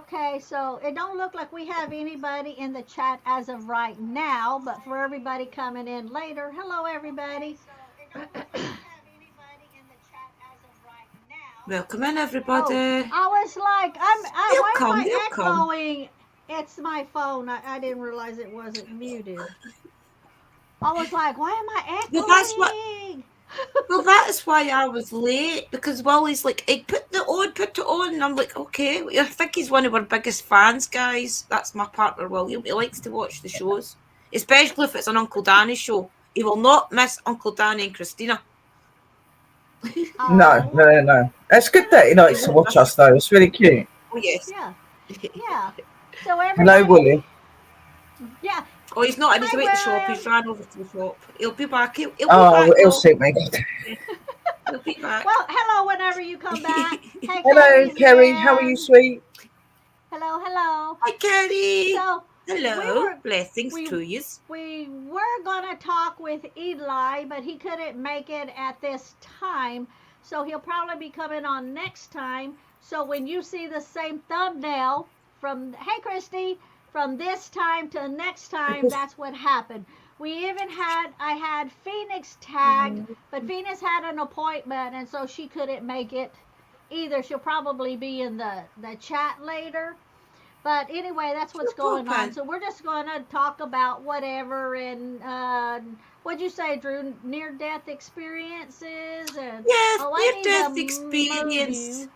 Okay, so it don't look like we have anybody in the chat as of right now, but for everybody coming in later, hello everybody. Welcome in, Oh, everybody. I was like, They'll why am come, they'll I come. echoing? It's my phone. I didn't realize it wasn't muted. I was like, why am Well, that's what. I echoing? Well, that is why I was late because Wally's like, "Hey, put it on," and I'm like, "Okay." I think he's one of our biggest fans, guys. That's my partner, William. He likes to watch the shows, especially if it's an Uncle Danny show. He will not miss Uncle Danny and Christina. No, Oh, no, no, no. It's good that he He likes to won't watch miss it. us, though. It's really cute. Oh yes. yeah, yeah. So Hello, everybody, Willie. yeah. Oh, he's not. He's Hi, away at the shop. He's William. ran over to the shop. He'll be back. He'll be Oh, back he'll though. suit me. Yeah, he'll be back. Well, hello whenever you come back. Hey, Hello, Carrie's Kerry. How are you, in. sweet? Hello, hello. Hi, Carrie. So we Hello. were Blessings we to yous. we were gonna talk with Eli, but he couldn't make it at this time. So he'll probably be coming on next time. So when you see the same thumbnail from Hey Christy, from this time to next time, that's what happened. We even had I had Phoenix tagged, but Phoenix had an appointment and so she couldn't make it either. She'll probably be in the chat later. But anyway, that's No what's going on. problem. So we're just going to talk about whatever and what'd you say, Drew? Near death experiences and Yeah, oh, I near need to death move experience. you.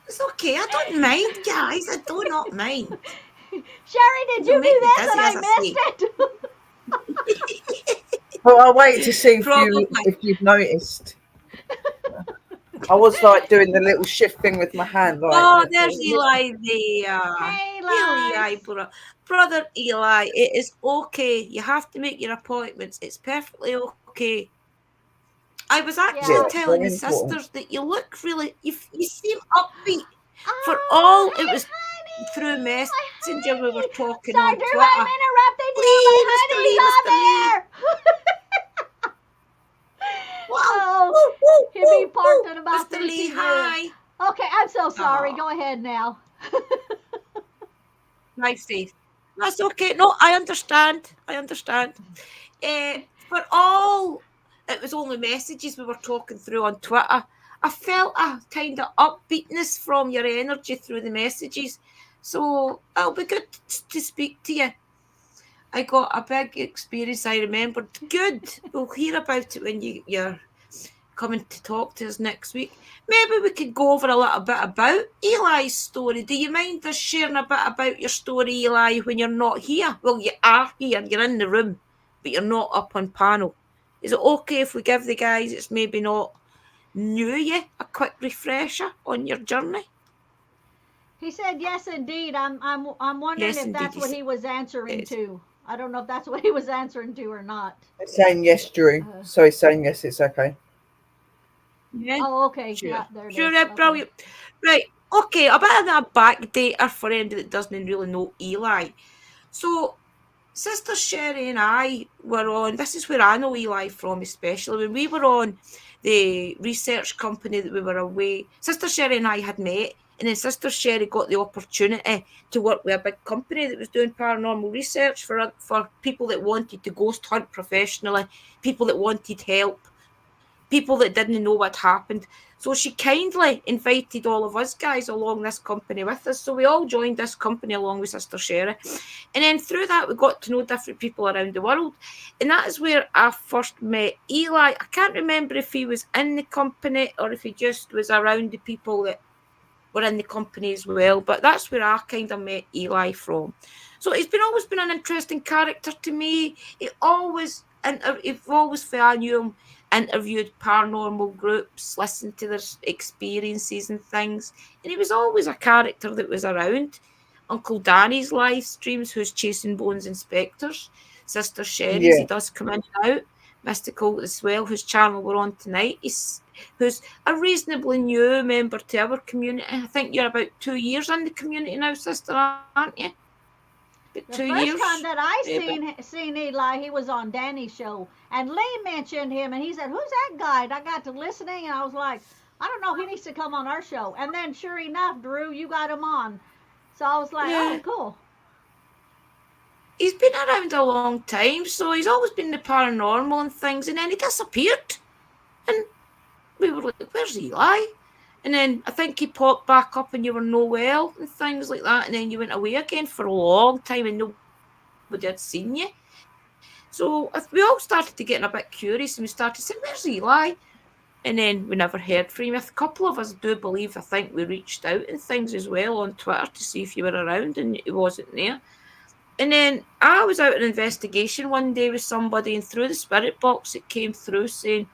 It's okay. I don't mind, guys. I do not mind. Sherry, did You'll you do make me this and dizzy, I as I say. missed it? Well, I'll wait to see Probably. if you've noticed. I was like doing the little shift thing with my hand, like. Oh, there's Eli there. Hey, Eli, Lice. brother Eli. It is okay. You have to make your appointments. It's perfectly okay. I was actually Yeah, Yeah. it's telling the very important. sisters that you look really, you seem upbeat. For Oh, all it hey, was through honey. My Messenger we were honey. talking Sorry, on Drew, Twitter. I'm interrupting you. My Lee, Mr. honey's Lee, Mr. Lee. on there. Wow. Oh, Woo, woo, he'll be woo, parked woo. in about Mr. Lee, 15 minutes. hi. Okay, I'm so sorry. Oh, Go ahead now. drive safe. That's okay. No, I understand. I understand. For all it was only messages we were talking through on Twitter, I felt a kind of upbeatness from your energy through the messages. So it'll be good to speak to you. I got a big experience I remembered. Good. We'll hear about it when you're coming to talk to us next week. Maybe we could go over a little bit about Eli's story. Do you mind us sharing a bit about your story, Eli, when you're not here? Well, you are here, you're in the room, but you're not up on panel. Is it okay if we give the guys it's maybe not knew you a quick refresher on your journey? He said, "Yes, indeed." I'm wondering Yes, if indeed, that's he what he was answering said. to. I don't know if that's what he was answering to or not. It's saying yes, Drew. Uh, So he's saying yes, it's okay. Yeah, oh, okay. sure. Yeah, there it Sure, is. right, Okay. brilliant. Right, okay, a bit of a backdater for anybody that doesn't really know Eli. So Sister Sherry and I were on, this is where I know Eli from, especially when we were on the research company that we were away. Sister Sherry and I had met, and then Sister Sherry got the opportunity to work with a big company that was doing paranormal research for people that wanted to ghost hunt professionally, people that wanted help, people that didn't know what happened. So she kindly invited all of us guys along this company with us. So we all joined this company along with Sister Sherry. And then through that, we got to know different people around the world. And that is where I first met Eli. I can't remember if he was in the company or if he just was around the people that were in the company as well. But that's where I kind of met Eli from. So he's been always been an interesting character to me. I've always felt I knew him, interviewed paranormal groups, listened to their experiences and things. And he was always a character that was around. Uncle Danny's live streams, who's chasing bones and spectres. Sister Sherry's, he Yeah. does come in and out. Mystical as well, whose channel we're on tonight. Who's a reasonably new member to our community. I think you're about 2 years in the community now, sister, aren't you? About two The years, first time that I maybe. seen Eli, he was on Danny's show, and Lee mentioned him, and he said, "Who's that guy?" And I got to listening, and I was like, I don't know, he needs to come on our show. And then sure enough, Drew, you got him on. So I was like, oh, Yeah. cool. He's been around a long time, so he's always been the paranormal and things, and then he disappeared. And we were like, where's Eli? And then I think he popped back up and you were no well and things like that. And then you went away again for a long time and nobody had seen you. So we all started to getting a bit curious and we started saying, where's Eli? And then we never heard from him. A couple of us do believe, I think we reached out and things as well on Twitter to see if you were around and he wasn't there. And then I was out an investigation one day with somebody and through the spirit box it came through saying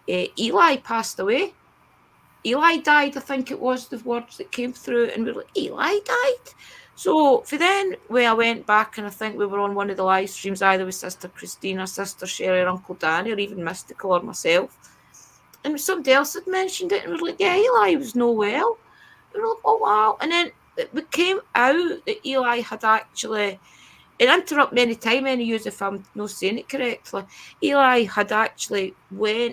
Eli passed away. Eli died, I think it was the words that came through, and we were like, Eli died? So for then, I went back and I think we were on one of the live streams, either with Sister Christina, Sister Sherry, or Uncle Danny, or even Mystical or myself. And somebody else had mentioned it, and we were like, yeah, Eli was no well. And we were like, oh wow. And then it came out that Eli had actually, and interrupt me any time, any use if I'm not saying it correctly, Eli had actually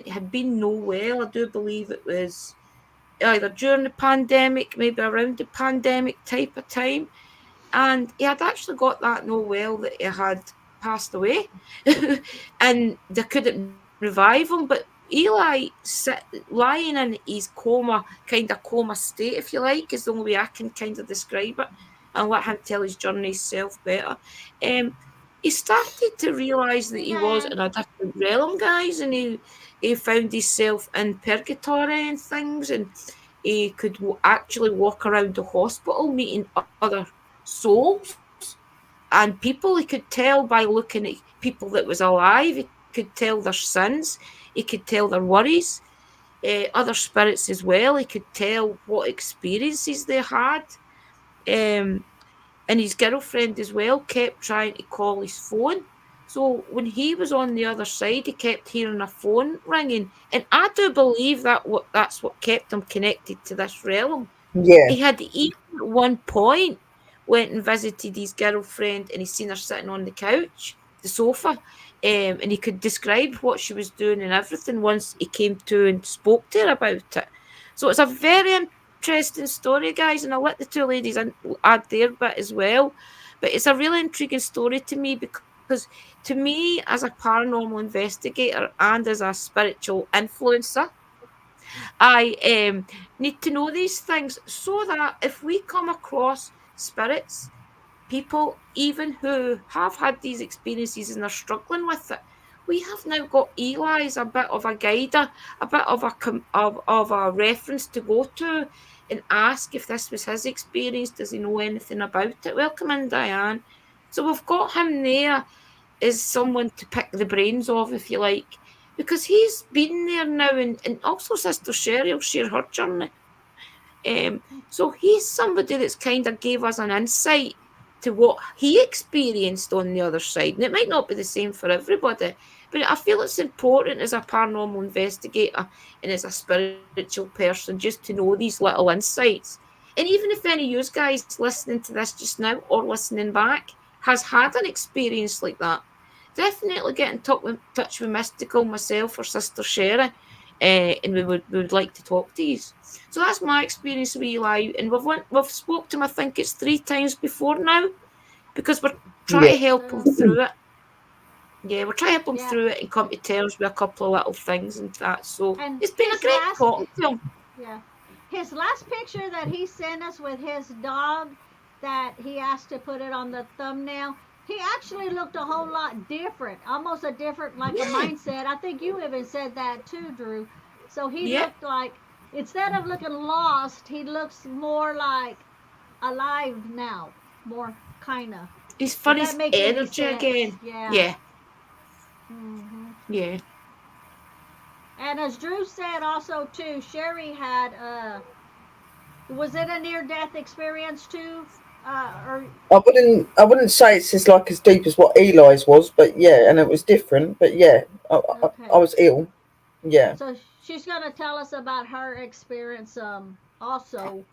had been no well. I do believe it was either during the pandemic, maybe around the pandemic type of time. And he had actually got that no well that he had passed away. And they couldn't revive him. But Eli lying in his coma state, if you like, is the only way I can kind of describe it and let him tell his journey himself better. He started to realise that he was Man, in a different realm, guys, and he found himself in purgatory and things, and he could actually walk around the hospital meeting other souls and people. He could tell by looking at people that was alive. He could tell their sins. He could tell their worries. Other spirits as well. He could tell what experiences they had. Um, and his girlfriend as well kept trying to call his phone. So when he was on the other side, he kept hearing a phone ringing, and I do believe that's what kept him connected to this realm. Yeah. He had even at one point went and visited his girlfriend, and he seen her sitting on the couch, the sofa, and he could describe what she was doing and everything once he came to and spoke to her about it. So it's a very interesting story, guys, and I'll let the two ladies add their bit as well. But it's a really intriguing story to me because, to me, as a paranormal investigator and as a spiritual influencer, I need to know these things so that if we come across spirits, people even who have had these experiences and are struggling with it, we have now got Eli as a bit of a guider, a bit of of a reference to go to and ask if this was his experience. Does he know anything about it? Welcome in, Diane. So we've got him there as someone to pick the brains of, if you like, because he's been there now, and also Sister Sherry will share her journey. So he's somebody that's kind of gave us an insight to what he experienced on the other side. And it might not be the same for everybody, but I feel it's important as a paranormal investigator and as a spiritual person just to know these little insights. And even if any of you guys listening to this just now or listening back has had an experience like that, definitely get in touch with Mystical, myself, or Sister Sherry, and we would like to talk to you. So that's my experience with Eli, and we've spoke to him. I think it's 3 times before now, because we're trying Yeah. to help him through it. Yeah, we're trying to help him yeah. through it and come to terms with a couple of little things and that. So And it's been a his great last, talk to him. yeah, his last picture that he sent us with his dog, that he asked to put it on the thumbnail. He actually looked a whole lot different, almost a different, like a Yeah, mindset. I think you even said that too, Drew. So he yeah. looked like, instead of looking lost, he looks more like alive now, more kind of. He's for If that his makes any energy sense, again. yeah. Yeah, hmm yeah. And as Drew said also too, Sherry had was it a near death experience too? Or I wouldn't say it's as deep as what Eli's was, but yeah, and it was different. But yeah, I okay. was ill. Yeah. So she's gonna tell us about her experience also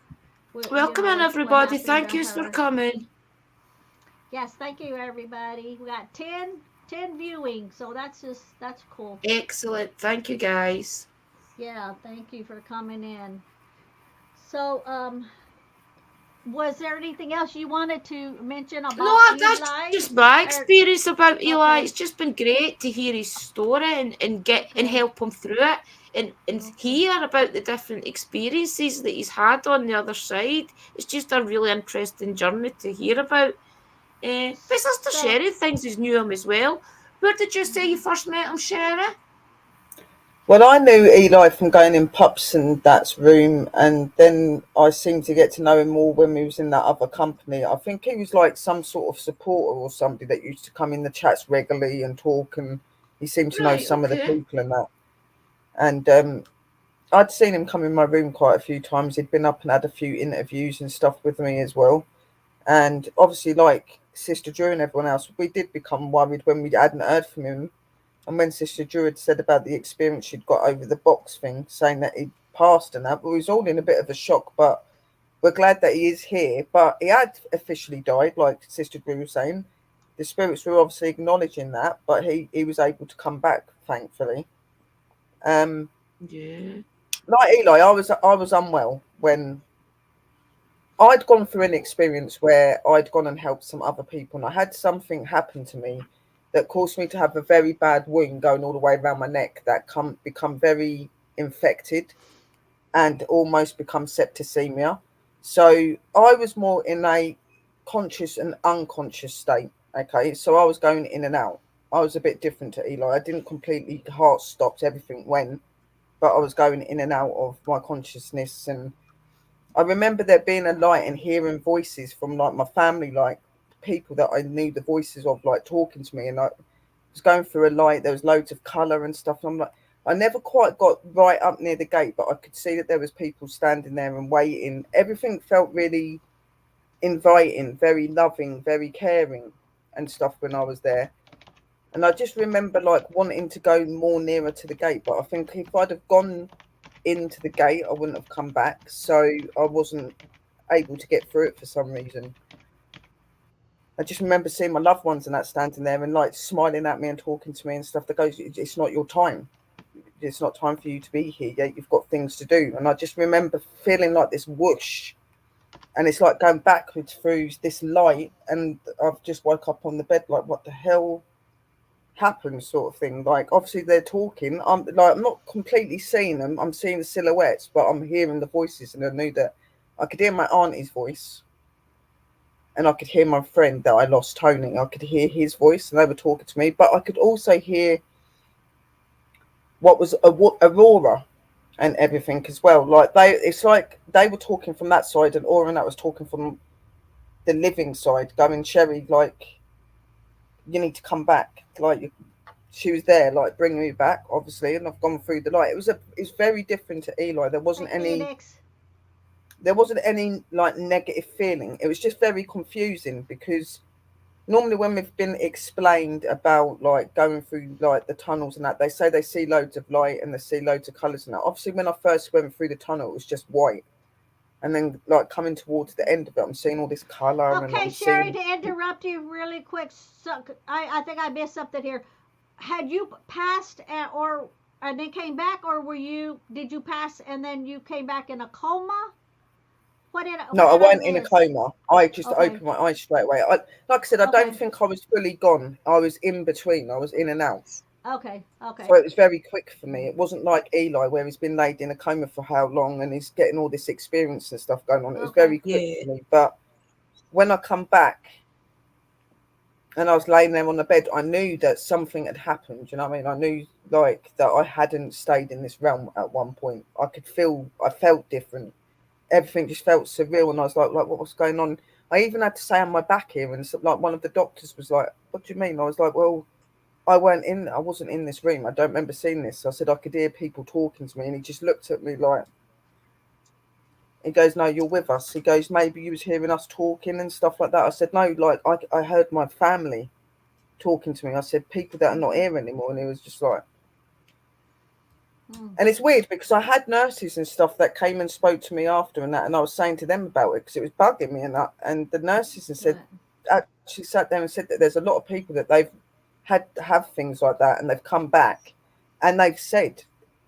you Welcome in, know what everybody. happened to Thank you for her. coming. Yes, thank you everybody. We got 10 viewing, so that's cool. Excellent. Thank you, guys. Yeah, thank you for coming in. So, was there anything else you wanted to mention No, about that's Eli? just my Or, experience about Eli. okay, It's just been great to hear his story and get and okay, help him through it and okay. hear about the different experiences that he's had on the other side. It's just a really interesting journey to hear about. But Sister So, Sherry thinks he's knew him as well. Where did you say you mhm. first met him, Sherry? Well, I knew Eli from going in Pups and that's room, and then I seemed to get to know him more when we was in that other company. I think he was like some sort of supporter or somebody that used to come in the chats regularly and talk, and he seemed to know Right, some of the okay. people and that. And I'd seen him come in my room quite a few times. He'd been up and had a few interviews and stuff with me as well. And obviously, like Sister Drew and everyone else, we did become worried when we hadn't heard from him. And when Sister Drew had said about the experience she'd got over the box thing, saying that he'd passed and that, we was all in a bit of a shock. But we're glad that he is here. But he had officially died, like Sister Drew was saying. The spirits were obviously acknowledging that, but he was able to come back, thankfully. Um, Yeah. like Eli, I was unwell when I'd gone through an experience where I'd gone and helped some other people, and I had something happen to me that caused me to have a very bad wound going all the way around my neck that become very infected and almost become septicemia. So I was more in a conscious and unconscious state. Okay, so I was going in and out. I was a bit different to Eli. I didn't completely heart stopped, everything went, but I was going in and out of my consciousness. And I remember there being a light and hearing voices from like my family, like people that I knew the voices of, like talking to me. And I was going through a light. There was loads of colour and stuff. And I'm like, I never quite got right up near the gate, but I could see that there was people standing there and waiting. Everything felt really inviting, very loving, very caring and stuff when I was there. And I just remember like wanting to go more nearer to the gate, but I think if I'd have gone into the gate, I wouldn't have come back. So I wasn't able to get through it for some reason. I just remember seeing my loved ones and that standing there and like smiling at me and talking to me and stuff. That goes, it's not your time. It's not time for you to be here yet. You've got things to do. And I just remember feeling like this whoosh, and it's like going backwards through this light. And I've just woke up on the bed like, what the hell happened, sort of thing. Like obviously they're talking. I'm not completely seeing them. I'm seeing the silhouettes, but I'm hearing the voices, and I knew that I could hear my auntie's voice, and I could hear my friend that I lost, Tony. I could hear his voice, and they were talking to me. But I could also hear what was Aurora and everything as well. Like it's like they were talking from that side, and Aura and that was talking from the living side, going, Sherry, like you need to come back. Like she was there, like bringing me back, obviously, and I've gone through the light. It's very different to Eli. Hi, Phoenix. There wasn't any like negative feeling. It was just very confusing because normally when we've been explained about like going through like the tunnels and that, they say they see loads of light and they see loads of colours and that. Obviously, when I first went through the tunnel, it was just white, and then like coming towards the end of it, I'm seeing all this colour and Okay, I'm Sherry, seeing. to interrupt you really quick, so, I think I missed something here. Had you passed or and then came back, or did you pass and then you came back in a coma? No, What I did I weren't in a miss? coma. I just Okay, opened my eyes straight away. Like I said, I don't okay, think I was fully gone. I was in between. I was in and out. okay, So okay, it was very quick for me. It wasn't like Eli, where he's been laid in a coma for how long and he's getting all this experience and stuff going on. It was okay. very quick Yeah. for me. But when I come back and I was laying there on the bed, I knew that something had happened. You know what I mean? I knew like that I hadn't stayed in this realm at one point. I felt different. Everything just felt surreal, and I was like, what was going on? I even had to say on my back here, and like one of the doctors was like, "What do you mean?" I was like, "Well, I wasn't in this room. I don't remember seeing this." So I said I could hear people talking to me, and he just looked at me like, he goes, "No, you're with us." He goes, "Maybe you was hearing us talking and stuff like that." I said, "No, like I heard my family talking to me." I said, "People that are not Mm-hmm. here anymore," and he was just like. Mm, And it's weird because I had nurses and stuff that came and spoke to me after and that, and I was saying to them about it because it was bugging me and that. And the nurses and said, right. actually sat there and said that there's a lot of people that they've had to have things like that, and they've come back, and they've said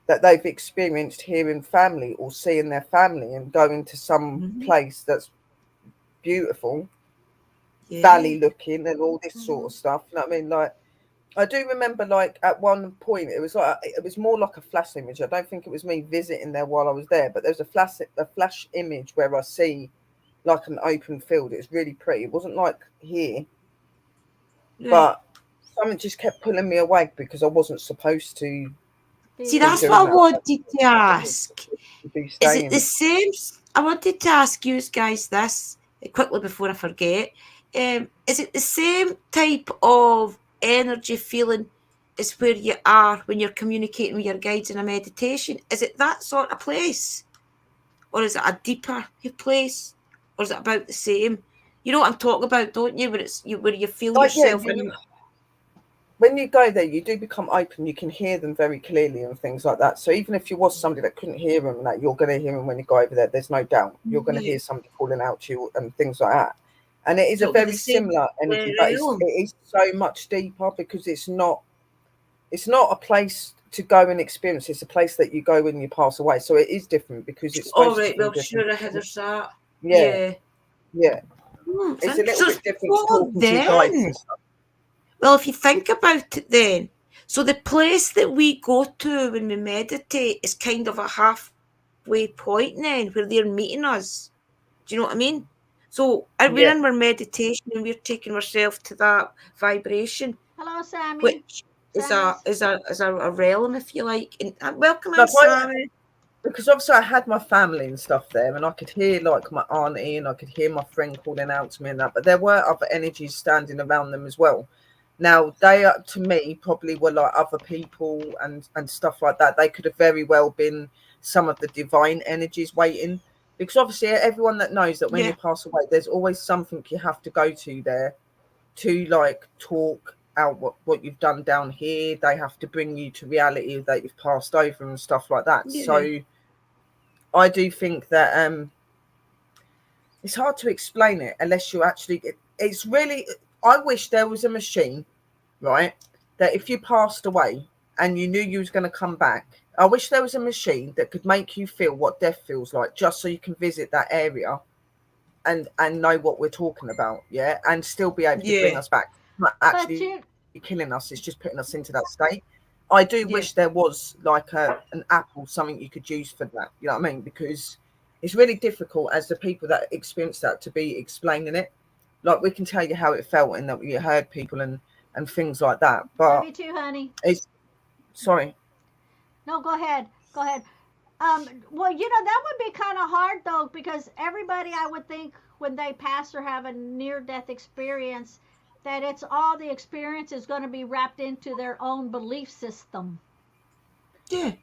that they've experienced hearing family or seeing their family and going to some place that's beautiful, Yeah. valley looking, and all this sort of stuff. You know what I mean? Like, I do remember, like, at one point, it was more like a flash image. I don't think it was me visiting there while I was there, but there was a flash image where I see like an open field. It's really pretty. It wasn't like here, Right. but something just kept pulling me away because I wasn't supposed to Be See, be that's there. doing what I that. wanted to I wasn't ask. supposed to be Is it the staying. same? I wanted to ask you guys this quickly before I forget. Is it the same type of energy feeling as where you are when you're communicating with your guides in a meditation? Is it that sort of place? Or is it a deeper place? Or is it about the same? You know what I'm talking about, don't you? Where you feel Like, yeah, yourself in. when you go there, you do become open. You can hear them very clearly and things like that. So even if you was somebody that couldn't hear them, that you're going to hear them when you go over there. There's no doubt you're going to hear Yeah. somebody calling out to you and things like that. And it is So a it'll be the very same similar energy, but realm. it is so much deeper because it's not a place to go and experience. It's a place that you go when you pass away. So it is different because it's All supposed to right, feel well, different. sure, I had that. Yeah, Yeah. yeah. It's a little So bit different to what talking to your guides then? and stuff. Well, if you think about it then, so the place that we go to when we meditate is kind of a halfway point then where they're meeting us. Do you know what I mean? So we're Yeah. in our meditation and we're taking ourselves to that vibration, Hello, Sammy. which is Sammy's. a realm, if you like. And welcome in, Like, Sammy. because obviously I had my family and stuff there, and I could hear like my auntie, and I could hear my friend calling out to me and that. But there were other energies standing around them as well. Now they, to me, probably were like other people and stuff like that. They could have very well been some of the divine energies waiting, because obviously everyone that knows that when you Yeah, pass away, there's always something you have to go to there to like talk out what you've done down here. They have to bring you to reality that you've passed over and stuff like that. yeah, So I do think that it's hard to explain it unless you actually. It's really. I wish there was a machine, right? That if you passed away and you knew you was going to come back, I wish there was a machine that could make you feel what death feels like, just so you can visit that area and know what we're talking about, yeah, and still be able to bring yeah, us back. Not But actually you, killing us; it's just putting us into that state. I do yeah, wish there was like an app or something you could use for that. You know what I mean? Because it's really difficult as the people that experience that to be explaining it. Like, we can tell you how it felt and that we heard people and things like that, love but you too, honey. it's sorry. No, go ahead. Go ahead. Well, that would be kind of hard though, because everybody, I would think, when they pass or have a near-death experience, that it's all the experience is going to be wrapped into their own belief system. yeah.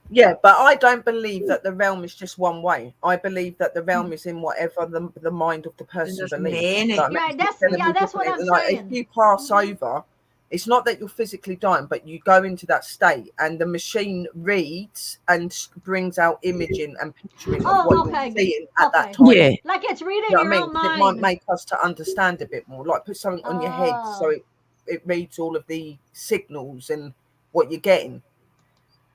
Yeah, but I don't believe that the realm is just one way. I believe that the realm is in whatever the mind of the And person there's believes. many. Like, Yeah, it's that's going to yeah, be that's what different. I'm Like, if saying. you pass Hmm. over, it's not that you're physically dying, but you go into that state, and the machine reads and brings out imaging and picturing of what Oh, you're okay, seeing at that okay. time. Yeah, Like it's You reading know what your I mean? own 'Cause it might mind. make us to understand a bit more. Like, put something on your head so Oh. it reads all of the signals and what you're getting.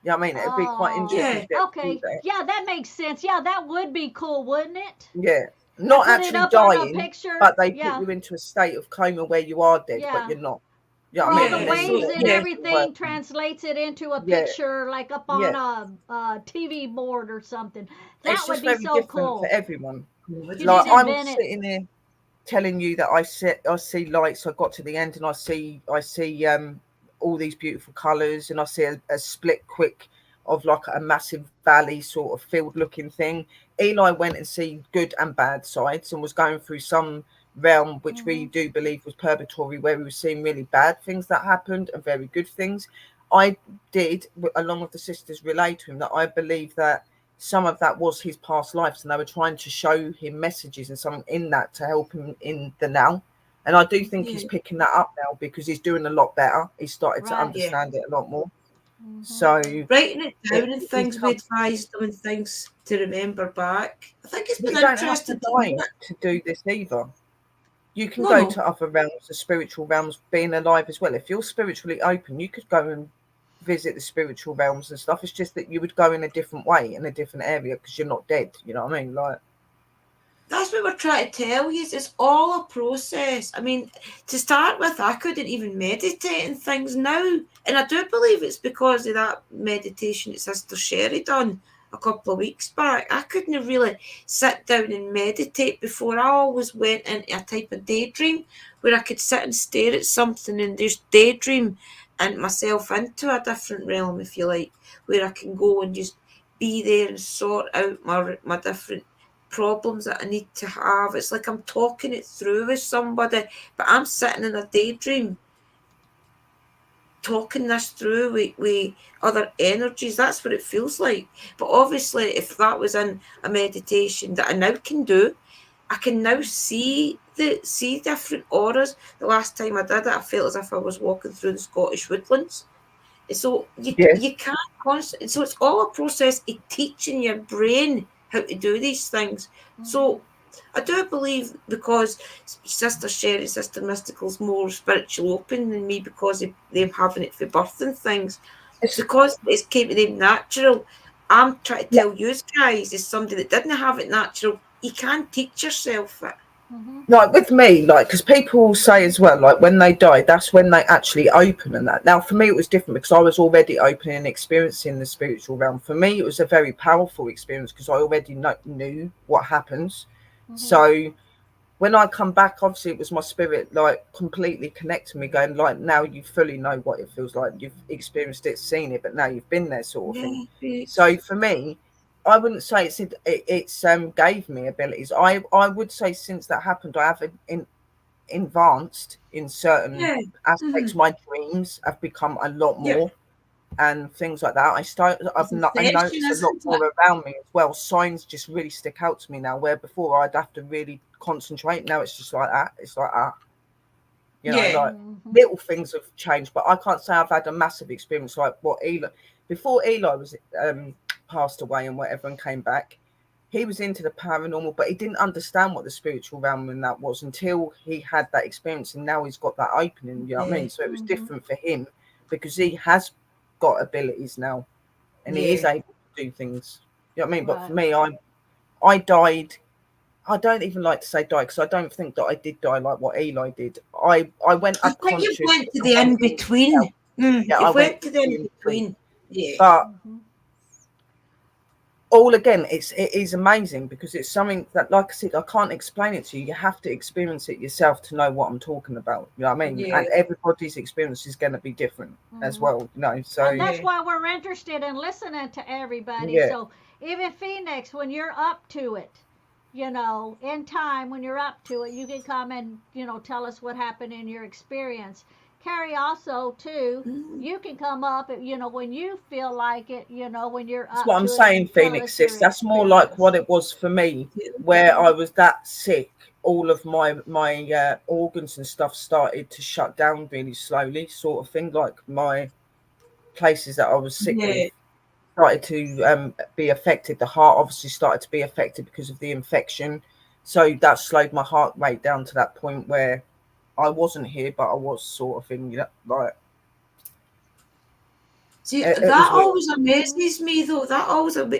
You know what I mean? It'd be quite interesting Oh, to yeah, be able to do okay. that. Yeah, that makes sense. Yeah, that would be cool, wouldn't it? Yeah, And not put it actually up on a dying, picture. but they put Yeah, you into a state of coma where you are dead, but yeah. you're not. You know Where what I all mean? the And yeah. then you waves So get and yeah, picture everything working. translates it into a Yeah, picture, like up on yeah. a TV board or something. It's That would just be very so different for cool everyone. if you Like, did I'm invent it. sitting here telling you that I see lights. I got to the end and I see all these beautiful colours, and I see a split quick of like a massive valley sort of field looking thing. Eli went and see good and bad sides and was going through some realm which we Hmm. do believe was purgatory, where we were seeing really bad things that happened and very good things. I did, along with the sisters, relate to him that I believe that some of that was his past lives, and they were trying to show him messages and something in that to help him in the now. And I do think he's yeah, picking that up now because he's doing a lot better. He's started to Right. yeah. understand it a lot more. Hmm. So Writing it down and he's things we come. advised them and things to remember back. I think it's been You don't have to interesting to know die it. to do this either. You can No, go no. to other realms, the spiritual realms, being alive as well. If you're spiritually open, you could go and visit the spiritual realms and stuff. It's just that you would go in a different way, in a different area, because you're not dead. You know what I mean? Like, that's what we're trying to tell you. It's all a process. I mean, to start with, I couldn't even meditate and things now. And I do believe it's because of that meditation that Sister Sherry done a couple of weeks back. I couldn't really sit down and meditate before. I always went into a type of daydream where I could sit and stare at something and just daydream and myself into a different realm, if you like, where I can go and just be there and sort out my different problems that I need to have. It's like I'm talking it through with somebody, but I'm sitting in a daydream talking this through with other energies. That's what it feels like. But obviously, if that was in a meditation that I now can do, I can now see different auras. The last time I did it, I felt as if I was walking through the Scottish woodlands. So yes, you can't constantly. So it's all a process of teaching your brain how to do these things. So I do believe, because Sister Sherry, Sister Mystical's more spiritual open than me because of them having it for birth and things. Because it's came to them natural. I'm trying to tell you guys, as somebody that didn't have it natural, you can't teach yourself it. like with me, like, because people say as well, like when they die, that's when they actually open and that. Now, for me, it was different because I was already open and experiencing the spiritual realm. For me, it was a very powerful experience because I already knew what happens. So when I come back, obviously it was my spirit like completely connecting me, going like, now you fully know what it feels like. You've experienced it, seen it, but now you've been there, sort of thing. So for me, I wouldn't say it's gave me abilities. I would say since that happened, I have advanced in certain aspects. My dreams have become a lot more and things like that. I noticed a lot more around me as well. Signs just really stick out to me now, where before I'd have to really concentrate. Now it's just like that. It's like that. You know, like little things have changed, but I can't say I've had a massive experience like what Eli. Before Eli was passed away and whatever and came back, he was into the paranormal, but he didn't understand what the spiritual realm and that was until he had that experience, and now he's got that opening. You know what I mean? So it was different for him because he has got abilities now, and he is able to do things. You know what I mean? But for me, I died. I don't even like to say die because I don't think that I did die like what Eli did. I went I up think you conscious. went to the in between. Yeah, You went to the in between. Yeah. But all again, it is amazing because it's something that, like I said, I can't explain it to you. You have to experience it yourself to know what I'm talking about. You know what I mean? And everybody's experience is going to be different as well. You know, so and that's why we're interested in listening to everybody. So even Phoenix, when you're up to it, in time when you're up to it, you can come and tell us what happened in your experience. Carrie, also too, you can come up when you feel like it, when you're up that's what I'm to it, saying, Phoenix sis. That's more like what it was for me, where I was that sick. All of my organs and stuff started to shut down really slowly, sort of thing. Like my places that I was sick with started to be affected. The heart obviously started to be affected because of the infection. So that slowed my heart rate down to that point where I wasn't here, but I was, sort of thing. Like. See, that always amazes me, though.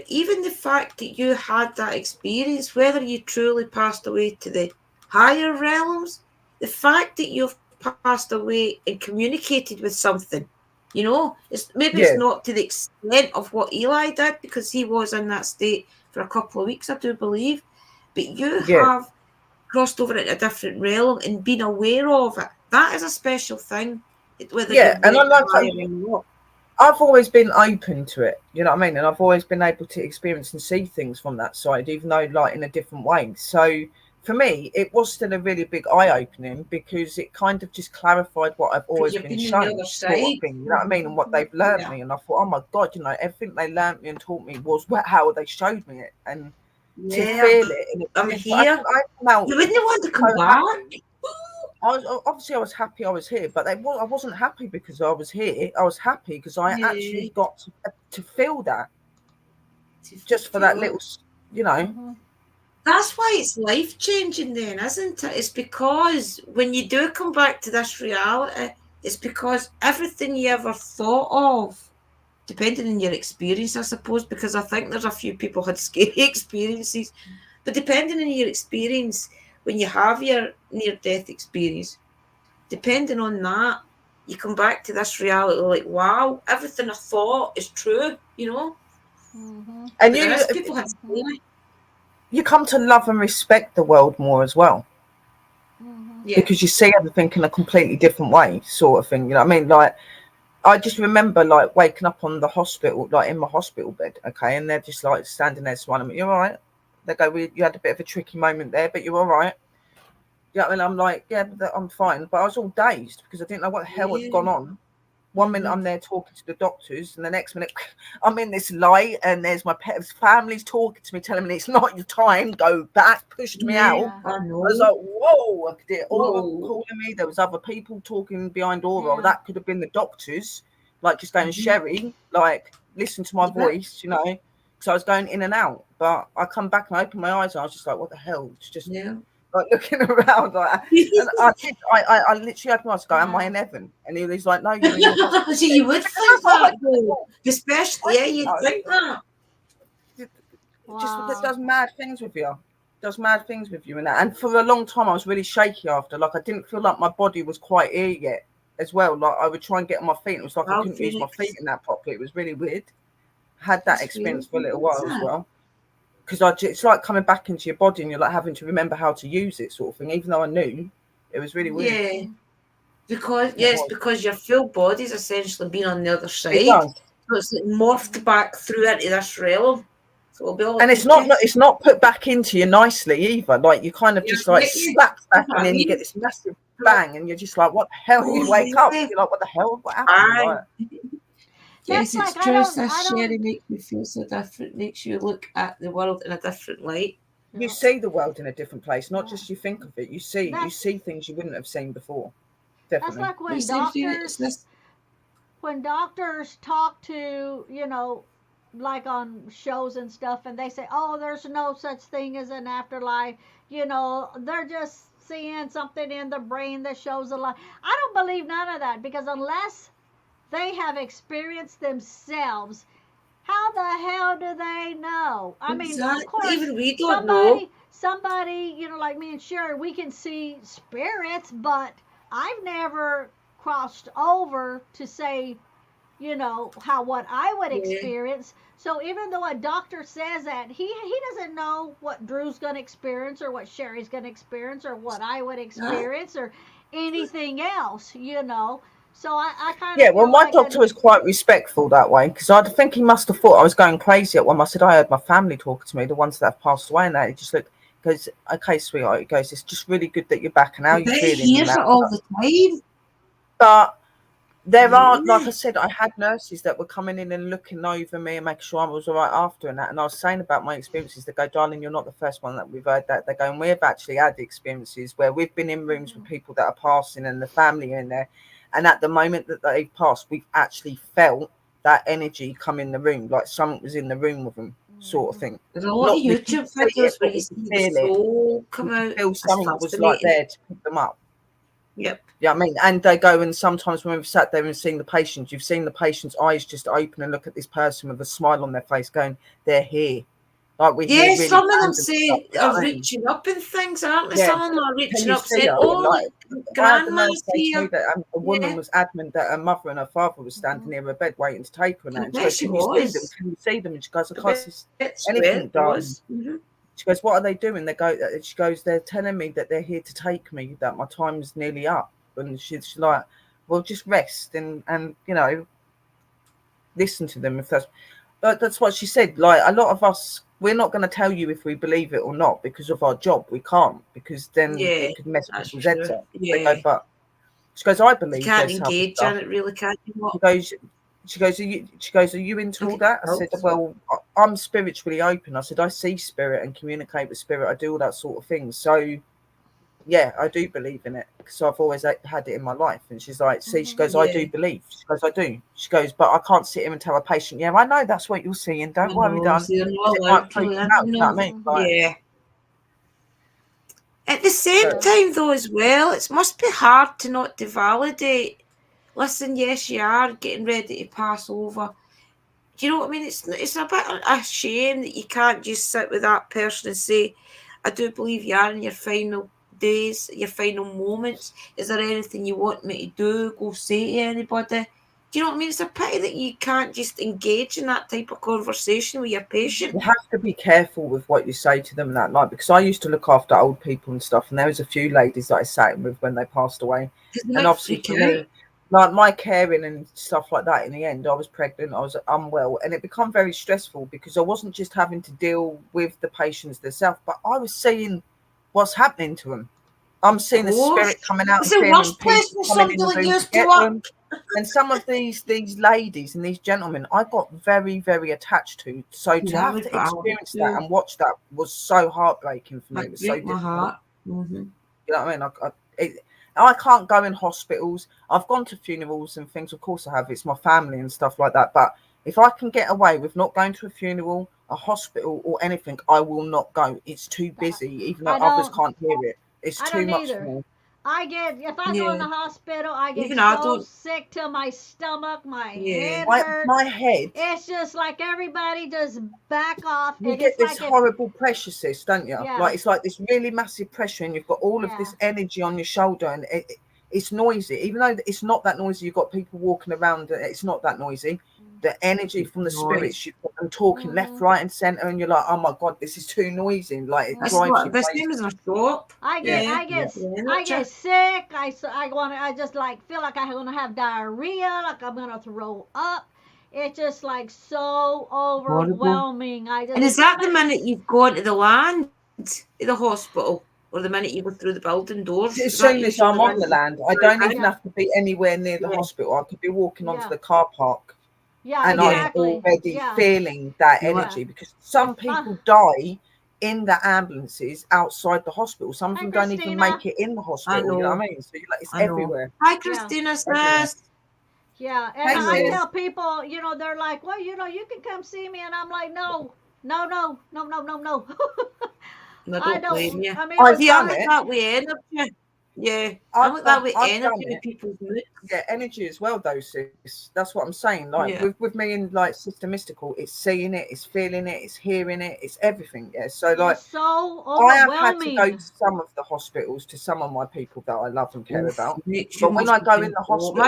Even the fact that you had that experience, whether you truly passed away to the higher realms, the fact that you've passed away and communicated with something, it's not to the extent of what Eli did, because he was in that state for a couple of weeks, I do believe. But you have crossed over into a different realm and been aware of it. That is a special thing, whether you and I like higher or not. I've always been open to it, you know what I mean? And I've always been able to experience and see things from that side, even though like in a different way. So for me, it was still a really big eye-opening because it kind of just clarified what I've always been shown, sort of thing, you know what I mean? And what they've learned me. And I thought, oh my God, everything they learned me and taught me was how they showed me it. And to feel it. And I'm here. You wouldn't want to come back. I was happy I was here, but I wasn't happy because I was here. I was happy because I actually got to feel that, just for that little, That's why it's life changing, then, isn't it? It's because when you do come back to this reality, it's because everything you ever thought of depending on your experience, I suppose, because I think there's a few people had scary experiences. But depending on your experience, when you have your near-death experience, depending on that, you come back to this reality like, wow, everything I thought is true, you know? Mm-hmm. And But there you is people had scary. you come to love and respect the world more as well, Mm-hmm. Yeah. because you see everything in a completely different way, sort of thing. You know what I mean? Like, I just remember like waking up on the hospital, like in my hospital bed, okay, and they're just like standing there smiling. You're all right. They go, you had a bit of a tricky moment there, but you're all right. Yeah, and I'm like, yeah, I'm fine. But I was all dazed because I didn't know what the hell had Yeah. gone on. One minute I'm there talking to the doctors, and the next minute I'm in this light, and there's my family's talking to me, telling me it's not your time, go back, pushed me Yeah, out. Yeah. I I was know. like, whoa, I could hear Aura Whoa. calling me. There was other people talking behind Aura. Yeah. That could have been the doctors, like just going, Sherry, like, listen to my Yeah. voice, you know. Because I was going in and out. But I come back and I open my eyes, and I was just like, what the hell? It's just Yeah. like looking around like that. And I literally opened my eyes, go, am I in heaven? And he was like, no, you're in your hospital. So you would think that, though. Especially, yeah, you'd No. think that. Just that Wow. does mad things with you. Does mad things with you and that. And for a long time I was really shaky after. Like I didn't feel like my body was quite here yet as well. Like I would try and get on my feet. It was like I Wow, couldn't use my feet Phoenix. in that properly. It was really weird. Had that That's weird. experience for a little What's while as that? well. Because it's like coming back into your body and you're like having to remember how to use it, sort of thing. Even though I knew, it was really weird. Yeah. Because, It yes, was. because your full body's essentially been on the other It side. does. So it's like morphed back through into this realm. So it'll be all And it's not put back into you nicely either. Like you kind of Yeah, just like yeah, yeah. slaps back That's what and I then you mean. get this massive bang and you're just like, what the hell? Oh, You wake up, yeah. you're like, what the hell? What happened? Aye. Like, Yes, That's it's like true. I This Sherry don't. makes me feel so different. Makes you look at the world in a different light. you Yeah. see the world in a different place, not Yeah. just you think of it. You That's see things you wouldn't have seen before. that's Definitely. like You see, Phoenix, this. when doctors talk to, like on shows and stuff, and they say, oh, there's no such thing as an afterlife, they're just seeing something in the brain that shows a lot. I don't believe none of that, because unless they have experienced themselves, how the hell do they know? I mean, of Exactly. course, Even we don't know. somebody, like me and Sherry, we can see spirits, but I've never crossed over to say, how what I would Yeah. experience. So even though a doctor says that, he doesn't know what Drew's going to experience or what Sherry's going to experience or what I would experience or anything else. So I kind Yeah, of well, feel my like doctor was quite respectful that way because I think he must have thought I was going crazy at one. I said, I heard my family talking to me, the ones that have passed away, and that he just looked, goes, okay, sweetheart, he goes, it's just really good that you're back and how I you bet he feeling and hears that. it all the time. But there are, like Yeah. I said, I had nurses that were coming in and looking over me and making sure I was all right after and that. And I was saying about my experiences. They go, darling, you're not the first one that we've heard that. They go, and we've actually had experiences where we've been in rooms with people that are passing and the family are in there. And at the moment that they've passed, we've actually felt that energy come in the room, like someone was in the room with them, sort of thing. There's a lot of Not we can YouTube see it, videos where but you we see can the feel it. soul come We can out. feel It's something was like fascinating. there to pick them up. Yep. Yeah, I mean, and they go, and sometimes when we've sat there and seen the patients, you've seen the patient's eyes just open and look at this person with a smile on their face, going, "They're here." Like we hear Yeah, really some of them random stuff. say You know are what I mean? reaching up and things, aren't they? Yeah. Some of them are Can reaching you up see saying, her? oh, Like, look, I had the nurse grandma's say to me here. that a woman Yeah. was adamant that her mother and her father were standing near her bed waiting to take her, and that. I And she bet goes, she "Can you see them? was. Can you see them?" And she goes, "I I can't see bet she anything, darling." was. Mm-hmm. She goes, "What are they doing?" They go. She goes, "They're telling me that they're here to take me. That my time's nearly up." And she's like, "Well, just rest and listen to them if that's." But that's what she said. Like a lot of us, we're not going to tell you if we believe it or not because of our job. We can't because then Yeah, it could mess that's people's true. heads up. They Yeah. go, but she goes, "I You believe can't this type of engage stuff." in it, really, can you? What? She goes, "Are you into all Okay. that?" I said, "Well, I'm spiritually open." I said, "I see spirit and communicate with spirit. I do all that sort of thing." So yeah, I do believe in it because I've always had it in my life. And she's like, "See," she goes, "I Yeah. do believe." She goes, "I do." She goes, "But I can't sit here and tell a patient, yeah, I know that's what you're seeing. Don't I worry, know. darling." See, they're Because not it might allowed to freak let them them out. You know know. what I mean? Like, Yeah. At the same so, time, though, as well, it must be hard to not to validate. Listen, yes, you are getting ready to pass over. Do you know what I mean? It's a bit a shame that you can't just sit with that person and say, I do believe you are in your final days, your final moments. Is there anything you want me to do? Go say to anybody. Do you know what I mean? It's a pity that you can't just engage in that type of conversation with your patient. You have to be careful with what you say to them that night, because I used to look after old people and stuff, and there was a few ladies that I sat in with when they passed away. And obviously for me, like my caring and stuff like that, in the end, I was pregnant, I was unwell, and it became very stressful because I wasn't just having to deal with the patients themselves, but I was seeing what's happening to them. I'm seeing the spirit coming out It's and the feeling worst place people for coming in somebody the like room you to to get work. them. And some of these ladies and these gentlemen, I got very, very attached to. So to have to experience that and watch that was so heartbreaking for me. It was so difficult. Heart. Mm-hmm. You know what I mean? I can't go in hospitals. I've gone to funerals and things. Of course I have. It's my family and stuff like that. But if I can get away with not going to a funeral, a hospital or anything, I will not go. It's too busy, even though others can't hear it. It's too much for me. If I go in the hospital, I get Even so sick to my stomach, my head hurts. My head. It's just like everybody just back off. You And get it's this like horrible pressure, sis, don't you? Yeah. Like it's like this really massive pressure, and you've got all of this energy on your shoulder, and it's noisy. Even though it's not that noisy, you've got people walking around. It's not that noisy. The energy from the spirits, you've got them talking left, right, and centre, and you're like, oh my god, this is too noisy. Like it drives you the crazy. same as a shop. I get sick. I just like feel like I'm gonna have diarrhea, like I'm gonna throw up. It's just like so overwhelming. And is that the minute you've gone to the land, to the hospital, or the minute you go through the building doors? As soon as I'm on the land, I don't even have to be anywhere near the hospital. I could be walking onto the car park. Yeah, and exactly. I'm already feeling that energy, because some people die in the ambulances outside the hospital. Some of them don't even make it in the hospital. You know what I mean? So you're like, it's everywhere. Hi, Christina. Yeah, and I tell people, they're like, well, you can come see me, and I'm like, no. I don't blame you. I mean, I've done it that way energy. Yeah, I'm like that with energy with people's mood. Yeah, energy as well, though, sis. That's what I'm saying. Like with me in like Sister Mystical, it's seeing it, it's feeling it, it's hearing it, it's everything. Yeah, so like so I have had to go to some of the hospitals to some of my people that I love and care about. But when I go in the hospital,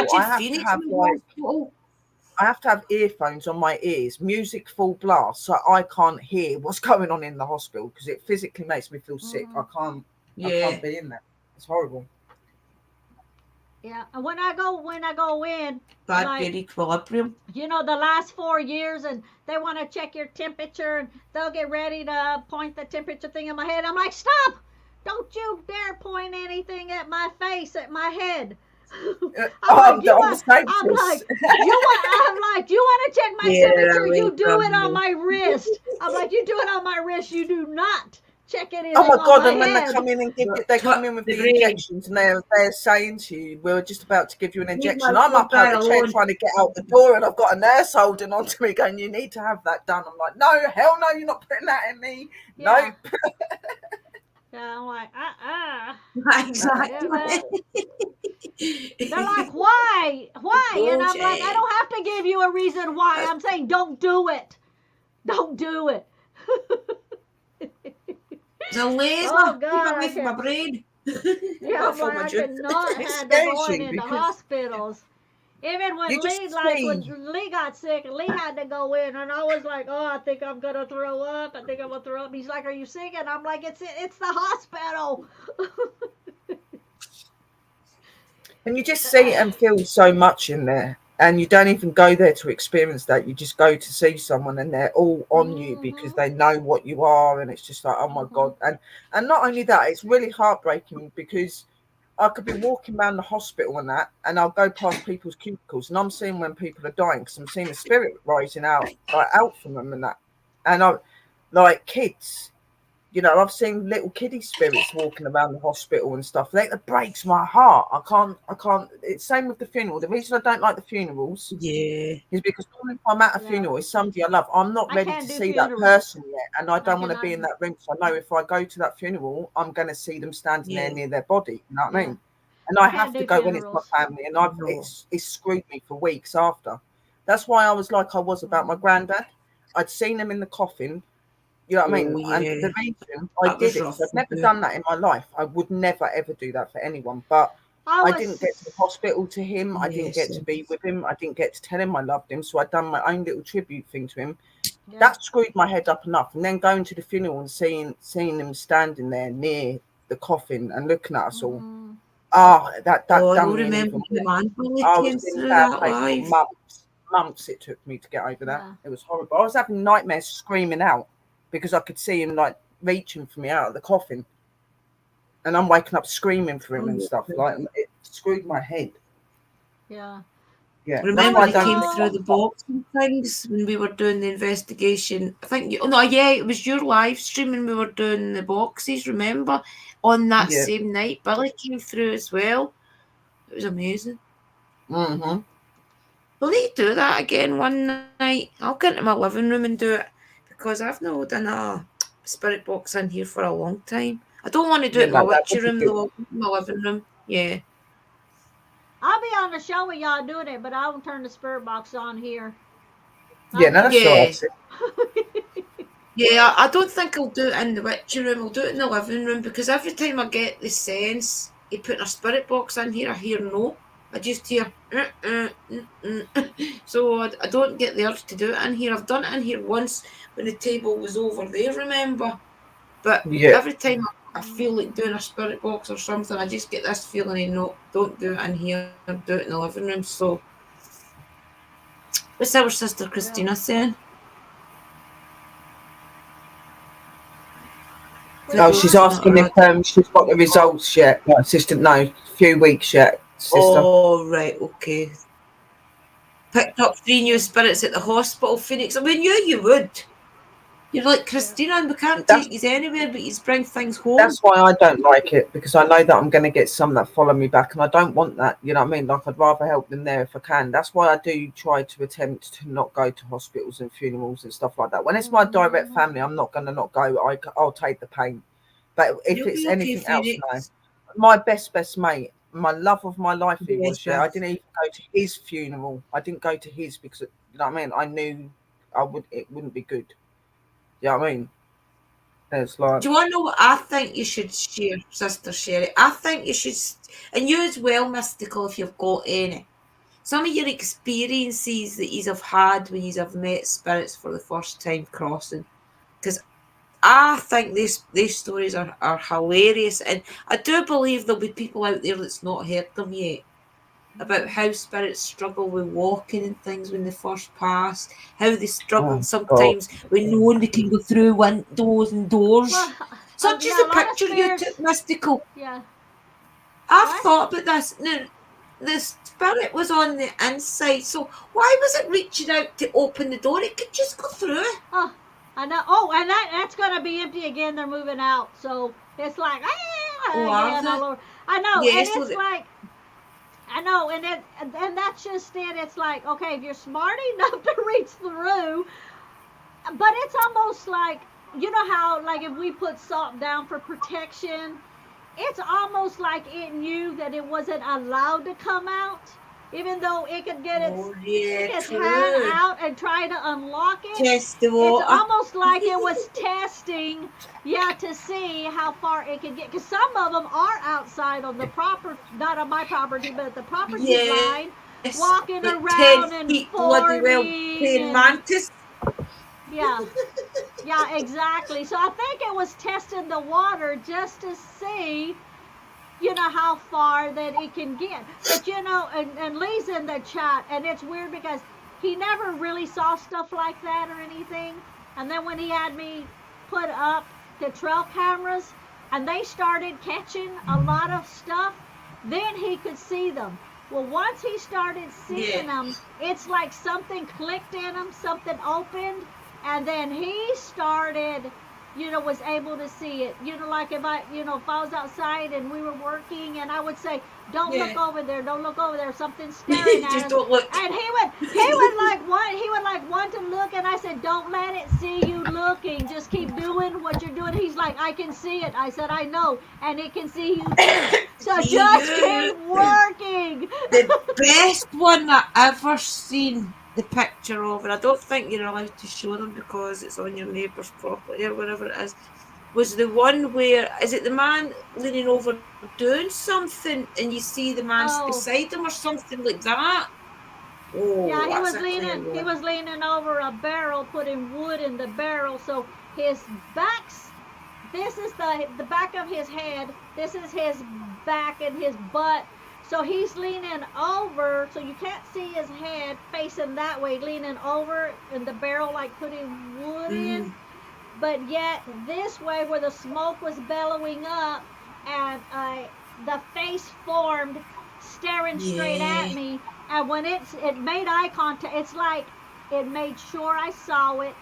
I have to have earphones on my ears, music full blast, so I can't hear what's going on in the hospital, because it physically makes me feel sick. I can't be in there. It's horrible. Yeah, and when I go in, bad like, equilibrium. The last 4 years, and they want to check your temperature, and they'll get ready to point the temperature thing in my head. I'm like, stop! Don't you dare point anything at my face, at my head. I'm like, you want to check my temperature? You do it on my wrist. I'm like, you do it on my wrist. You do not check anything. Oh my god! And when they come in and they come in with the injections, and they're saying to you, "We're just about to give you an injection." I'm up out the chair trying to get out the door, and I've got a nurse holding on to me, going, "You need to have that done." I'm like, "No, hell no! You're not putting that in me. Yeah. Nope." Yeah, I'm like, Exactly. They're like, why? And I'm like, I don't have to give you a reason why. I'm saying, don't do it. Don't do it. The laser. Oh God, keep away from my brain. Yeah, I'm like, I cannot have them going into hospitals. Even when Lee got sick, Lee had to go in, and I was like, oh, I think I'm gonna throw up. He's like, are you sick? And I'm like, it's the hospital. And you just see and feel so much in there, and you don't even go there to experience that. You just go to see someone, and they're all on you because they know what you are, and it's just like, oh my god. And not only that, it's really heartbreaking, because I could be walking around the hospital and that, and I'll go past people's cubicles, and I'm seeing when people are dying, because I'm seeing the spirit rising out from them and that. And I like kids. I've seen little kiddie spirits walking around the hospital and stuff. That breaks my heart. I can't. It's same with the funeral. The reason I don't like the funerals, is because if I'm at a funeral, it's somebody I love. I'm not ready to see that person yet, and I don't want to be in that room. So I know if I go to that funeral, I'm going to see them standing there near their body. You know what I mean? And I have to go when it's my family, and it's screwed me for weeks after. That's why I was like I was about my Mm. granddad. I'd seen him in the coffin. You know what I mean? Oh And yeah, the reason I that did was it, because rough I've to never do. done that in my life. I would never ever do that for anyone. But I I didn't get to the was, hospital to him. I didn't Yes, get to be with him. I didn't get to tell him I loved him. So I done my own little tribute thing to him. yeah. That screwed my head up enough. And then going to the funeral and seeing him standing there near the coffin and looking at us all. Mm-hmm. That oh, I done don't me in remember even the more. man really I was came in a through bad that place for live. months. Months it took me to get over that. Yeah. It was horrible. I was having nightmares screaming out because I could see him like reaching for me out of the coffin, and I'm waking up screaming for him and Oh, stuff. Like it screwed my head. Yeah. Yeah, that's I why remember I was they don't came drink so through hot the stuff. box and things when we were doing the investigation. I think you, oh no, yeah, it was your live streaming. We were doing the boxes. Remember, on that Yeah. same night, Billy came through as well. It was amazing. Mm-hmm. We'll need to do that again one night. I'll get into my living room and do it because I've not done a spirit box in here for a long time. I don't want to do it You in my know that witchy would be room good. though. In my living room, yeah. I'll be on the show with y'all doing it, but I won't turn the spirit box on here. Yeah, I'll no, leave that's it. all Yeah, right. yeah. I don't think I'll do it in the witchy room. I'll do it in the living room because every time I get the sense he putting a spirit box in here, I hear no. I just hear so I don't get the urge to do it in here. I've done it in here once when the table was over there, remember? But Yeah. every time I feel like doing a spirit box or something, I just get this feeling of no, don't do it in here, do it in the living room. So what's our sister Christina Yeah. saying? What Maybe Oh, you she's want? she's not asking if had. she's got the results yet. My assistant, no, few weeks yet, sister. Oh right, okay. Picked up 3 new spirits at the hospital, Phoenix. I knew you would. You're like Yeah. Christina, and we can't That's take you anywhere, but you bring things home. that's why I don't like it, because I know that I'm going to get some that follow me back, and I don't want that. You know what I mean? Like I'd rather help them there if I can. That's why I do try to attempt to not go to hospitals and funerals and stuff like that. When it's my direct Mm-hmm. family, I'm not going to not go. I'll take the pain. But if You'll it's be okay, anything else, no. Phoenix. My best mate, my love of my life, he Yes, was. Yeah, I Beth. didn't even go to his funeral. I didn't go to his because you know what I mean. I knew it wouldn't be good. You know what I mean? And it's like, Do you want to know what I think you should share, Sister Sherry? I think you should, and you as well, Mystical, if you've got any. Some of your experiences that you have had when you have met spirits for the first time crossing. Because I think these stories are hilarious. And I do believe there'll be people out there that's not heard them yet about Mm-hmm. how spirits struggle with walking and things when they first pass, how they struggle oh God, sometimes with knowing they can go through windows and doors. Well, Such as yeah, the a lot of picture you took, spirits. Mystical. Yeah. I've What? thought about this. Now, the spirit was on the inside, so why was it reaching out to open the door? It could just go through. Oh, I know. Oh, and that's gonna be empty again. They're moving out, so it's like Oh, are again they? all over. I know, Yeah, and so it's that, like I know, and that's just it. It's like okay, if you're smart enough to reach through, but it's almost like you know how like if we put salt down for protection, it's almost like it knew that it wasn't allowed to come out, even though it could get oh, yeah, its hand true. out and try to unlock it. Test the It's water. almost like it was testing, yeah, to see how far it could get. Because some of them are outside on the proper, not on my property, but at the property line, Yes, like walking 10 around feet and bloody well praying forming and mantis. yeah. Yeah, exactly. So I think it was testing the water just to see, you know, how far that it can get. But, you know, and Lee's in the chat, and it's weird because he never really saw stuff like that or anything. And then when he had me put up the trail cameras and they started catching a lot of stuff, then he could see them. Well, once he started seeing Yeah. them, it's like something clicked in him, something opened, and then he started, you know, was able to see it. You know, like if I, you know, if I was outside and we were working and I would say, don't look Yeah. over there, don't look over there, something's staring at Just us. don't look. And he would like want to look, and I said, don't let it see you looking, just keep doing what you're doing. He's like, I can see it. I said, I know, and it can see you too. So See just keep you. working. The best one I ever seen. the picture of, and I don't think you're allowed to show them because it's on your neighbour's property or whatever it is, was the one where, is it the man leaning over doing something and you see the man Oh, beside him or something like that? Oh, yeah, that's a clear he one. was leaning over a barrel, putting wood in the barrel, so his back's this is the back of his head. This is his back and his butt. So he's leaning over, so you can't see his head facing that way, leaning over in the barrel like putting wood Mm, in. But yet this way, where the smoke was bellowing up, and the face formed, staring straight yeah. at me. And when it made eye contact, it's like it made sure I saw it,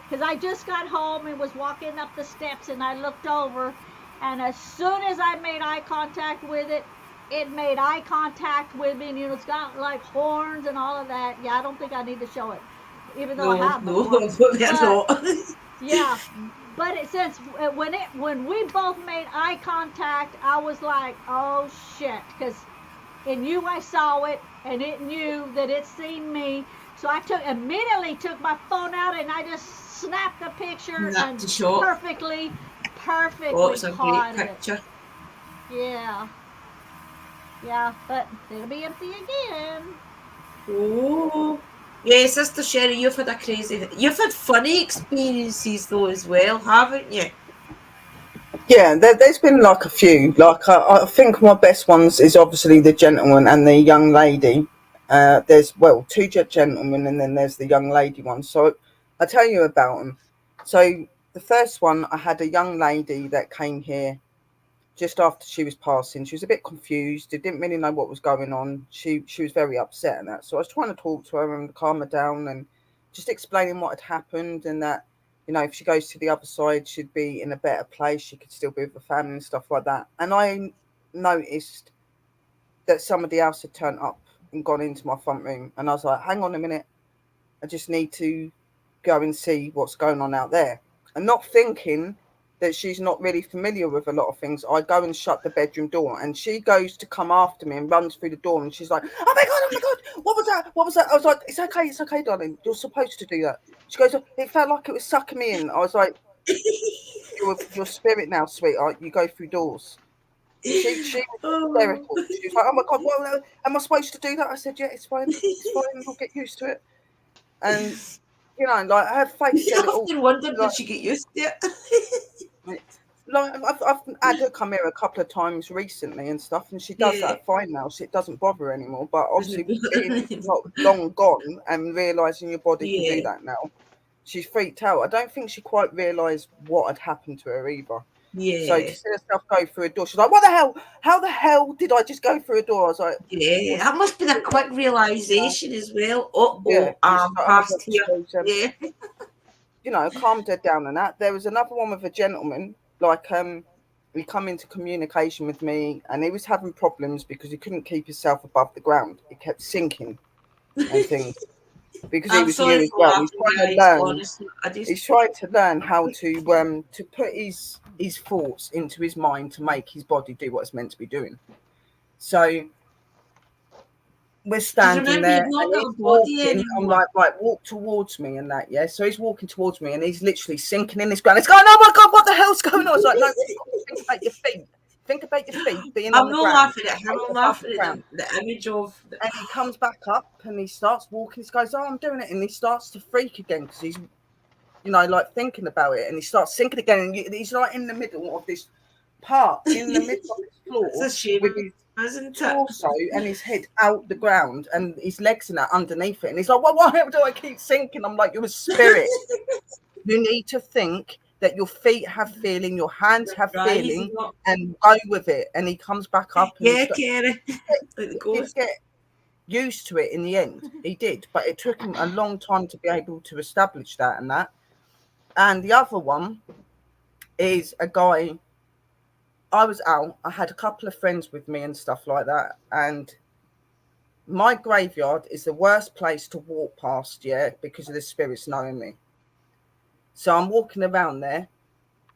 because I just got home and was walking up the steps, and I looked over, and as soon as I made eye contact with it, it made eye contact with me, and it's got like horns and all of that. Yeah, I don't think I need to show it, even though I No, have no, before. they're But not. yeah, but it since when we both made eye contact, I was like, oh shit, because it knew I saw it, and it knew that it seen me. So I immediately took my phone out, and I just snapped the picture Not and to shot. perfectly, Oh, perfectly it's a great caught it. picture. Yeah, yeah, but it'll be empty again. Oh. Yeah, Sister Sherry, you've had funny experiences though as well, haven't you? Yeah, there's been like a few. Like I think my best ones is obviously the gentleman and the young lady. There's well two gentlemen and then there's the young lady one. So I'll tell you about them. So the first one, I had a young lady that came here just after she was passing. She was a bit confused. Didn't really know what was going on. She was very upset and that. So I was trying to talk to her and calm her down and just explaining what had happened and that, you know, if she goes to the other side, she'd be in a better place. She could still be with the family and stuff like that. And I noticed that somebody else had turned up and gone into my front room. And I was like, hang on a minute. I just need to go and see what's going on out there. And not thinking that she's not really familiar with a lot of things, I go and shut the bedroom door and she goes to come after me and runs through the door and she's like, oh my God, what was that? What was that? I was like, it's okay, darling. You're supposed to do that. She goes, it felt like it was sucking me in. I was like, you're your spirit now, sweetheart. You go through doors. She was Oh. hysterical. She was like, oh my God, what am I supposed to do that? I said, yeah, it's fine. It's fine. You'll get used to it. And you know, like her face I said it all. often wondered, Like, did she get used to it? I've had her come here a couple of times recently and stuff, and she does Yeah. that fine now. So it doesn't bother her anymore. But Doesn't obviously, being it? not long gone and realizing your body can do Yeah. that now, she's freaked out. I don't think she quite realized what had happened to her either. So to Yeah. see herself go through a door, she's like, "What the hell? How the hell did I just go through a door?" I was like, Yeah. "What's That must be a like?" quick You know, realization as well. Uh yeah. oh, And she's I'm like, "Oh my God." past She here. goes, Yeah. you know, calmed her down and that. There was another one with a gentleman, like he come into communication with me and he was having problems because he couldn't keep himself above the ground. He kept sinking and things because he I'm was new sorry as for well. laughing, guys. Honestly, I just He's trying to learn how to put his thoughts into his mind to make his body do what it's meant to be doing. So we're because standing remember, you've there not and got he's a body walking. I'm anymore. like, right, walk towards me and that, yeah. So he's walking towards me and he's literally sinking in this ground. He's going, oh my God, what the hell's going on? I was like, no, you've got to think about your feet. Think about your feet being I'm on the not ground, laughing at him. okay, I'm above the laughing at ground. the image of. And he comes back up and he starts walking. He goes, oh, I'm doing it. And he starts to freak again because he's, you know, like thinking about it. And he starts sinking again. And he's like in the middle of this part, in the middle of this It's a floor with shame, his isn't it? torso and his head out the ground and his legs and that underneath it. And he's like, well, why do I keep sinking? I'm like, you're a spirit. You need to think that your feet have feeling, your hands They're have rising feeling, up. and go with it. And he comes back up and Yeah, Kerry, like the he did ghost. get used to it in the end. He did, but it took him a long time to be able to establish that and that. And the other one is a guy. I was out. I had a couple of friends with me and stuff like that, and my graveyard is the worst place to walk past, yeah, because of the spirits knowing me. So I'm walking around there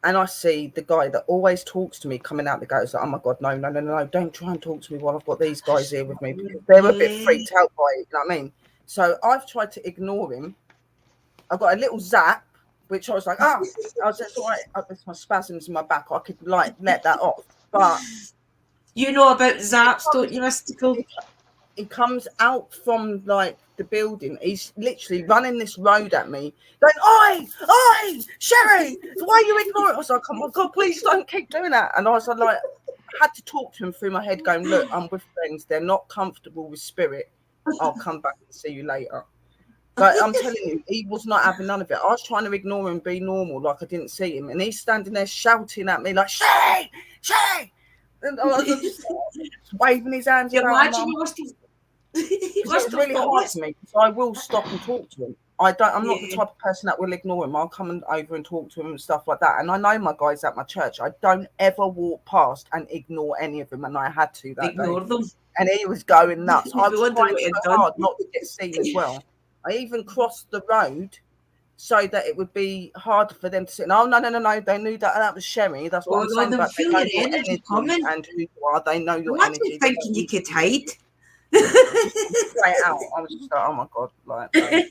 and I see the guy that always talks to me coming out the gate. It's like, oh my God, no, no, no, no, no, don't try and talk to me while I've got these guys here with me because they're a bit Yeah. freaked out by it, you know what I mean? So I've tried to ignore him. I got a little zap, which I was like, I was just all right. It's my spasms in my back. I could like let that off, but You know about zaps, don't you, Mystical? he comes out from like the building. He's literally running this road at me, going, "Oi, Sherry, why are you ignoring?" I was like, "Oh my god, please don't keep doing that." And I was like, I had to talk to him through my head, going, "Look, I'm with friends. They're not comfortable with spirit. I'll come back and see you later." But I'm telling you, he was not having none of it. I was trying to ignore him and be normal, like I didn't see him, and he's standing there shouting at me like, "Sherry, Sherry!" And I was just waving his hands You around. imagine you must have. It's really hard for me because I will stop and talk to him. I'm not the type of person that will ignore him. I'll come over and talk to him and stuff like that. And I know my guys at my church. I don't ever walk past and ignore any of them. And I had to that Ignore day. them. And he was going nuts. I was wondering trying what he'd so done. hard not to get seen as well. I even crossed the road so that it would be harder for them to see. No. They knew that was Sherry. That's what I'm saying. They But they feel know your your energy energy coming. and who you are. They know your Imagine energy. thinking you could hide. Straight out. I was just like, oh my god, like. Okay,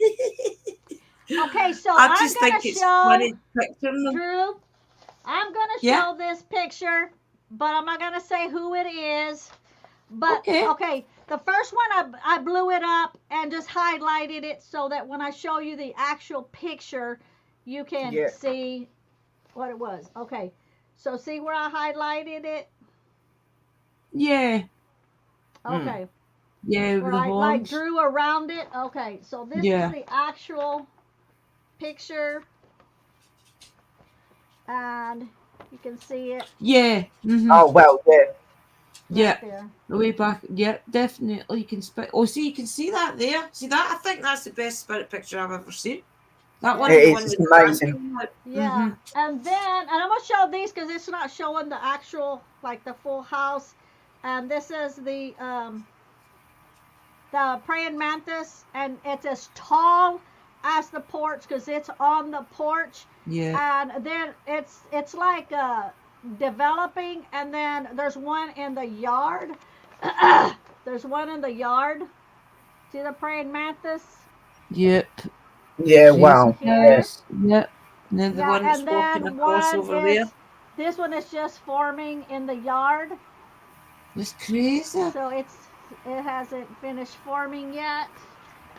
so I I'm just gonna think it's show funny picturing them. Drew. I'm gonna Yeah. show this picture, but I'm not gonna say who it is. But Okay. The first one I blew it up and just highlighted it so that when I show you the actual picture, you can see what it was. Okay, so see where I highlighted it? Yeah. Okay. Yeah, with Where the I horns. drew around it. Okay, so this is the actual picture, and you can see it. Yeah. Mm-hmm. Oh well, yeah. Right there. The way back. Yeah, definitely. You can see, you can see that there. See that? I think that's the best spirit picture I've ever seen. That one it is the is. one It's with amazing. Yeah, and then I'm gonna show these because it's not showing the actual like the full house. And this is the praying mantis, and it's as tall as the porch because it's on the porch. Yeah. And then it's like developing, and then there's one in the yard. There's one in the yard. See the praying mantis? Yep. Yeah. Wow. Yes. Yep. And then the Yeah, one that's and walking then across one over is there. this one is just forming in the yard. It's crazy. So it hasn't finished forming yet.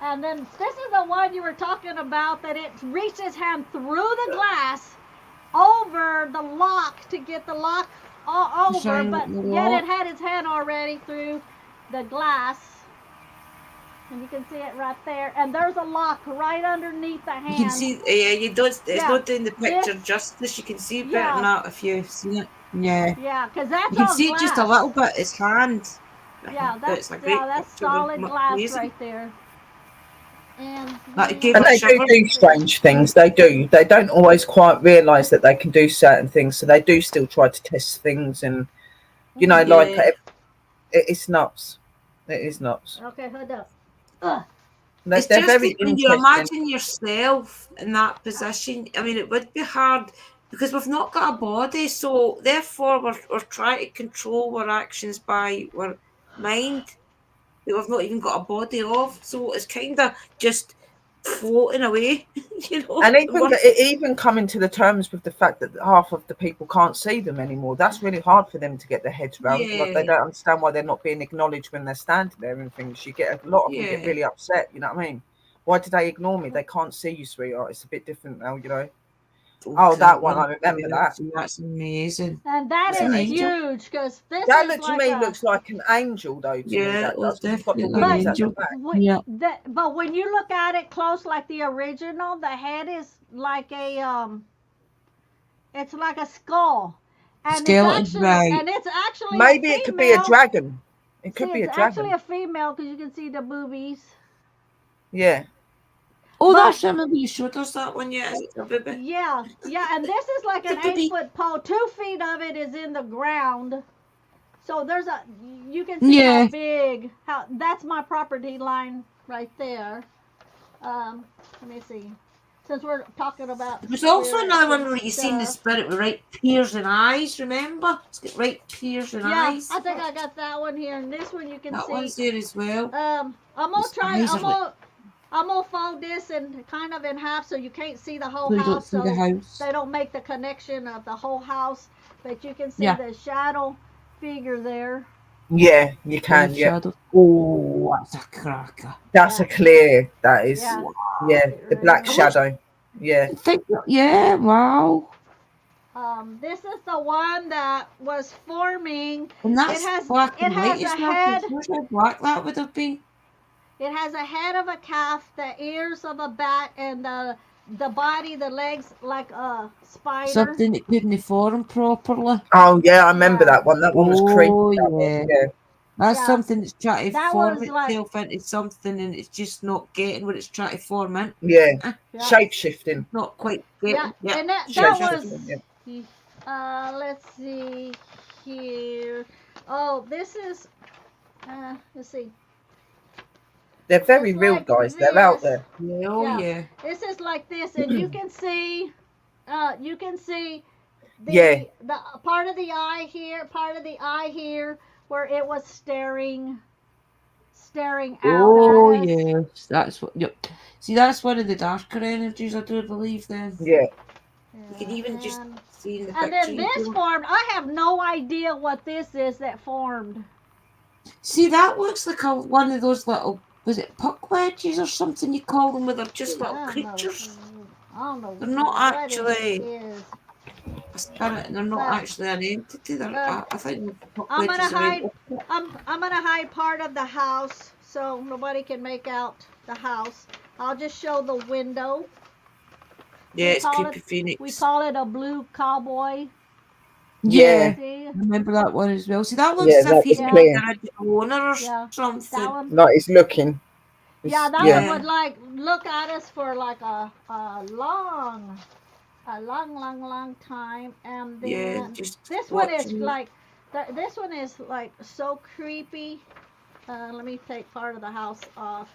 And then this is the one you were talking about that it reached its hand through the glass over the lock to get the lock all over, but yet it had its hand already through the glass. And you can see it right there. And there's a lock right underneath the hand. You can see, you don't. It's not doing the picture justice. You can see better than that if you see it. Yeah. Yeah, because that's you can all see glass. Just a little bit. Its hand. Yeah, that's solid glass right there. And they do strange things. They do. They don't always quite realise that they can do certain things, so they do still try to test things, and it's nuts. It is nuts. Okay, hold up. It's they're just very when you imagine yourself in that position. I mean, it would be hard because we've not got a body, so therefore we're trying to control our actions by our mind that we've not even got a body of. So it's kind of just floating away, And even coming to the terms with the fact that half of the people can't see them anymore. That's really hard for them to get their heads around. Yeah. Like, they don't understand why they're not being acknowledged when they're standing there and things. You get a lot of them get really upset. You know what I mean? Why did they ignore me? They can't see you, sweetheart. It's a bit different now, you know. Oh, that one, I remember that. That's amazing. And that is huge because this that is to me looks like an angel, though. It was definitely an angel. But when you look at it close, like the original, the head is like it's like a skull. And skeleton, and it's actually maybe it could be a dragon. It could be a dragon. It's actually a female because you can see the boobies. Yeah. Oh, that's maybe you showed us that one, yeah. Yeah, and this is like an 8-foot pole. 2 feet of it is in the ground. So you can see how big, that's my property line right there. Let me see. Since we're talking about there's also another one where you seen the spirit with right piercing eyes, remember? It's got right piercing eyes. I think I got that one here, and this one you can see. That one's there as well. I'm gonna try. I'm gonna fold this in kind of in half so you can't see the whole So you don't house, see the so house. they don't make the connection of the whole house, but you can see Yeah. the shadow figure there. Yeah, you The can. Yeah, shadow. Oh, that's a cracker. that's Yeah, a clear. That is. yeah. Yeah, It the really black I is. wish shadow. Yeah, I think. Yeah. Wow. This is the one that was forming. And It that's has black it and white has as a well. head. Where's how black that would have been? It has a head of a calf, the ears of a bat, and the body, the legs like a spider. Something that couldn't form properly. oh yeah, I remember Yeah, that one. That one was creepy. Oh That was, yeah. yeah, That's yeah. something that's trying to That form was like itself into something and it's just not getting what it's trying to form in. yeah. yeah, Shape shifting. Not quite yeah, getting. Yeah. and that Shape Just was. shifting. Yeah. Let's see here. Oh, this is. Let's see. They're very It's real, like guys. They're out this. there. yeah, oh Yeah, yeah. this is like this, and you can see. You can see Yeah, the part of the eye here, part of the eye here, where it was staring out at Oh us. yes. That's what yep. See that's one of the darker energies I do believe then. yeah. You can Yeah, even just see in the and picture then you this go. formed. I have no idea what this is that formed. See that looks like one of those little was it puck wedges or something you call them where they're just little I don't know. creatures. I don't know They're not what it actually is, a spirit and they're not but actually an entity. uh, I think puck I'm gonna wedges are hide. in. I'm gonna hide part of the house so nobody can make out the house. I'll just show the window. Yeah, We it's call it creepy we phoenix. call it a blue cowboy. Yeah, Yeah, See? I remember that one as well. See, that looks yeah, as if that he's was Yeah, maybe the clear. original owner or yeah. That something. one. Like it's looking. Yeah, It's, that yeah, one would Yeah, like look at us for like a long time, and yeah, then just this one is watching. like, this one is like so creepy. Let me take part of the house off,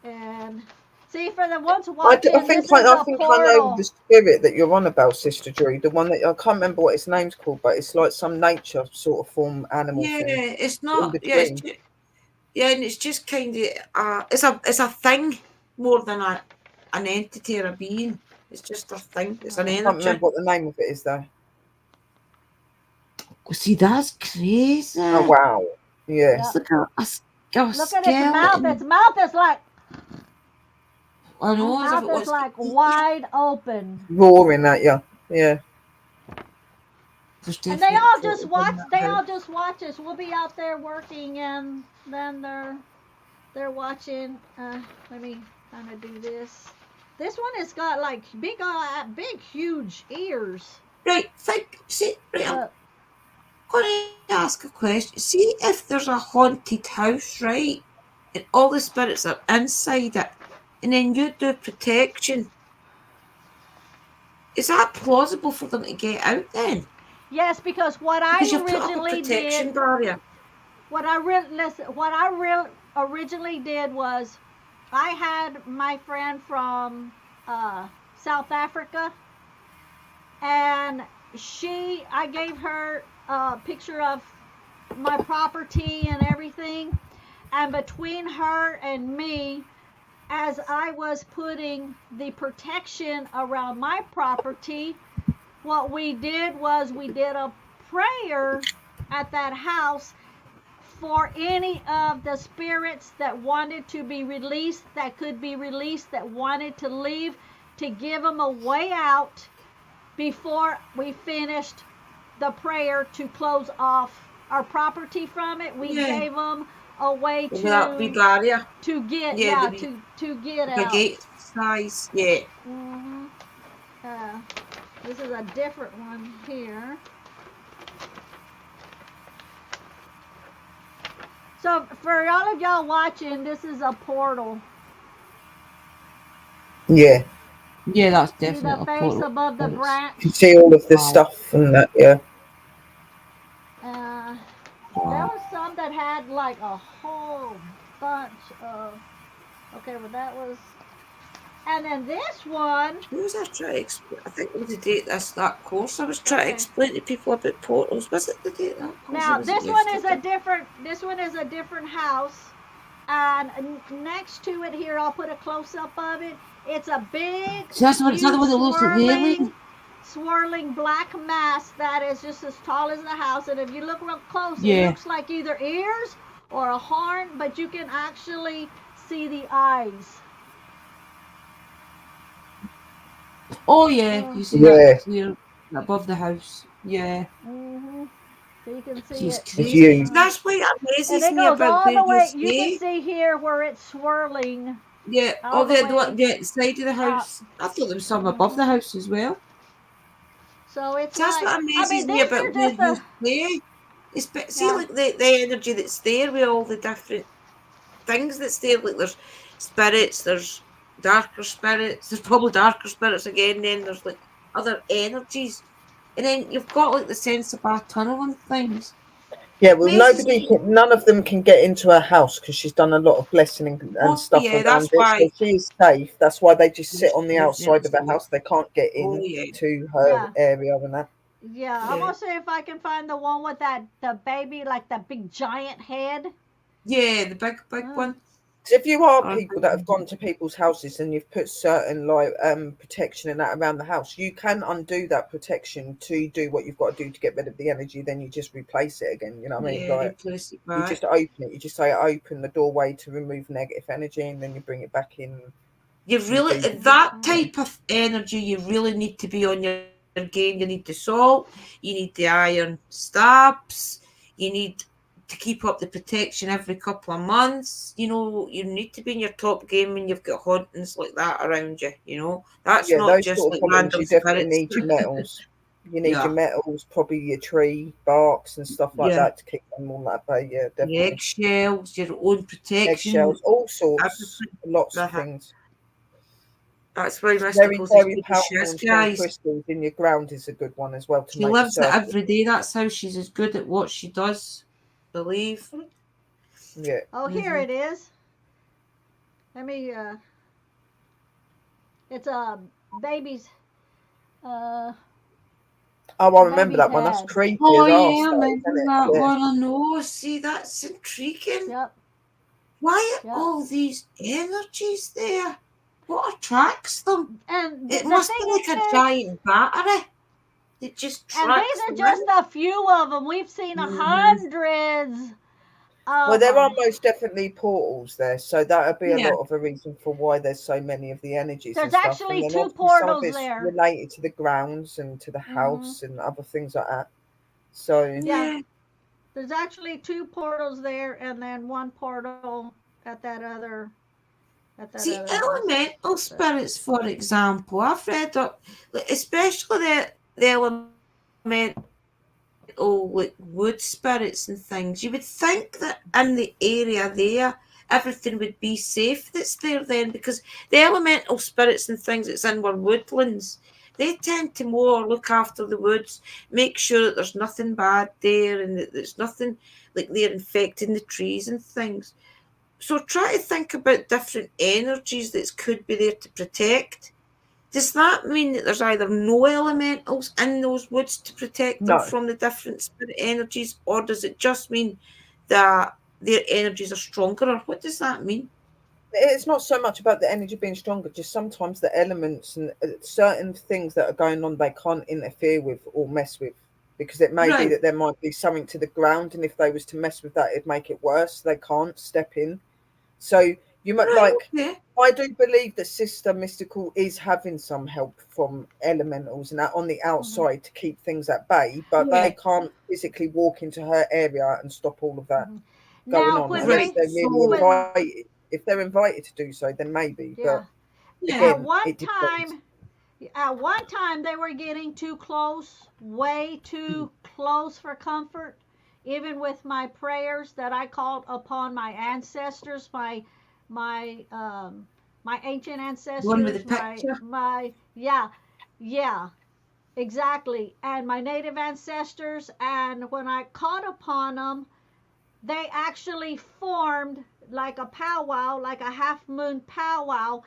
and see for the ones I watching, think this is I a think I know the portal. spirit that you're on about, Sister Drew. The one that I can't remember what its name's called, but it's like some nature sort of form animal Yeah, thing it's in not. Yeah, it's between. just, yeah, and it's just kind of it's a thing more than an entity or a being. It's just a thing. It's an I can't energy. remember what the name of it is though. See, that's crazy. Oh wow. Yeah. Yeah, It's like a look at its mouth. Its skeleton. mouth is like I its know as if mouth it is wants to like eat you. wide open. Roaring at you. Yeah. There's And they definitely all just portals in watch. that They house. all just watch us. We'll be out there working, and then they're watching. Let me kind of do this. This one has got like big, huge ears. Right, see, right, I'm Look, going to ask a question. See if there's a haunted house, right, and all the spirits are inside it, and then you do protection. Is that plausible for them to get out then? yes, because what I Because you've put up a originally did, protection barrier. what I originally did was, I had my friend from South Africa, and I gave her a picture of my property and everything, and between her and me, as I was putting the protection around my property, what we did was we did a prayer at that house for any of the spirits that wanted to be released, that could be released, that wanted to leave, to give them a way out before we finished the prayer to close off our property from it. We Yeah, gave them a way with that wee to barrier. get, Yeah, the yeah, wee to get like a out. gate size. Yeah. hmm Uh, this is a different one here. So for all of y'all watching, this is a portal. Yeah. Yeah, that's See the definitely a face portal. above the You can branch? see all of the Wow. stuff and that, yeah. Uh, there Wow. was some that had like a whole bunch of. Okay, well that was. And then this one. Who was I trying to explain? I think it was the date that course I was trying to Okay. explain to people about portals. Was it the date that course or Now was it this one is a yesterday? different. This one is a different house. And next to it here, I'll put a close up of it. It's a big, So that's what it's the huge, one that looks like the alien. swirling black mass that is just as tall as the house. And if you look real close, it Yeah. looks like either ears or a horn, but you can actually see the eyes. Oh yeah, Uh, you see Yeah, that clear above the house. Yeah. hmm So you can see She's it. it's crazy. huge. Uh, That's what and amazes it me goes about all where the you way. You can stay. see here where it's swirling Yeah, all oh, the way the side of the up. house. I thought there was some above hmm the house as well. So it's So that's like, what I mean, amazes me these about are where just you the, stay. See, yeah. like the energy that's there with all the different things that's there. Like there's spirits, there's darker spirits, there's probably darker spirits again. Then there's like other energies, and then you've got like the sense of a tunnel and things. Yeah, well, Amazes me. none of them can get into her house because she's done a lot of blessing and Oh stuff yeah, that's around it. So why. she is safe. That's why they just sit Yes, on the yes, outside of yes, her yes. house. They can't get Oh in yeah, to her Yeah. area and that. Yeah, I'm yeah, gonna see if I can find the one with the baby, like the big giant head. yeah. The big Uh, one. So if you are Or people that have gone to people's houses and you've put certain like protection and that around the house, you can undo that protection to do what you've got to do to get rid of the energy. Then you just replace it again. You know what I mean? yeah, Like replace it you back. just open it. You just say open the doorway to remove negative energy, and then you bring it back in. You You really do that mhm. that. type of energy. You really need to be on your game. You need the salt. You need the iron stabs. You need to keep up the protection every couple of months. You know, you need to be in your top game when you've got hauntings like that around you. You know, that's Yeah, not those just sort of like hauntings, random you definitely spirits. need your metals. You need your Yeah, metals, probably your tree barks and stuff like yeah. that to keep them all at bay. Yeah, The definitely. eggshells, your own protection. Eggshells, all sorts, Everything. lots of Uh-huh. things. That's why Very, Mysticals is very good as she powerful is, and strong guys. crystals in your ground is a good one as well to She make a lives it circle. every day. That's how she's as good at what she does. Believe. Yeah. Oh, here Hmm. it is. Let me. It's a baby's uh Oh, I remember baby's that one. That's head. creepy Oh as arse, yeah, I that is, remember isn't it? that Yeah. one. I know. See, that's intriguing. Yep, Why are yep. all these energies there? What attracts them? And It the must thing be like a is, giant battery. It just and these tracks are them just in. a few of them. We've seen Hmm. hundreds Well, of there are them. most definitely portals there, so that would be a Yeah. lot of a reason for why there's so many of the energies and There's stuff. And actually then two obviously some of portals it's there. related to the grounds and to the hmm house and other things like that. So Yeah, Yeah. there's actually two portals there, and then one portal at that other See, house. elemental But spirits, for example, I've read up, like, especially the elemental, like wood spirits and things. You would think that in the area there, everything would be safe that's there then, because the elemental spirits and things that's in our woodlands, they tend to more look after the woods, make sure that there's nothing bad there and that there's nothing like they're infecting the trees and things. So try to think about different energies that could be there to protect. Does that mean that there's either no elementals in those woods to protect them no, from the different spirit energies, or does it just mean that their energies are stronger, or what does that mean? it's not so much about the energy being stronger. Just sometimes the elements and certain things that are going on they can't interfere with or mess with because it may be Right. that there might be something to the ground, and if they was to mess with that, it'd make it worse. They can't step in. So you might Right. like. Okay. I do believe that Sister Mystical is having some help from elementals and that on the hmm outside to keep things at bay, but Yeah. they can't physically walk into her area and stop all of that hmm going Now, on when unless Right. they they're really So, when invited. If they're invited to do so, then maybe. yeah, But yeah. at again, one it depends. time At one time, they were getting too close, way too close for comfort. Even with my prayers that I called upon my ancestors, my my ancient The one with the ancestors, picture. my yeah, yeah, exactly, and my native ancestors. And when I called upon them, they actually formed like a powwow, like a half moon powwow,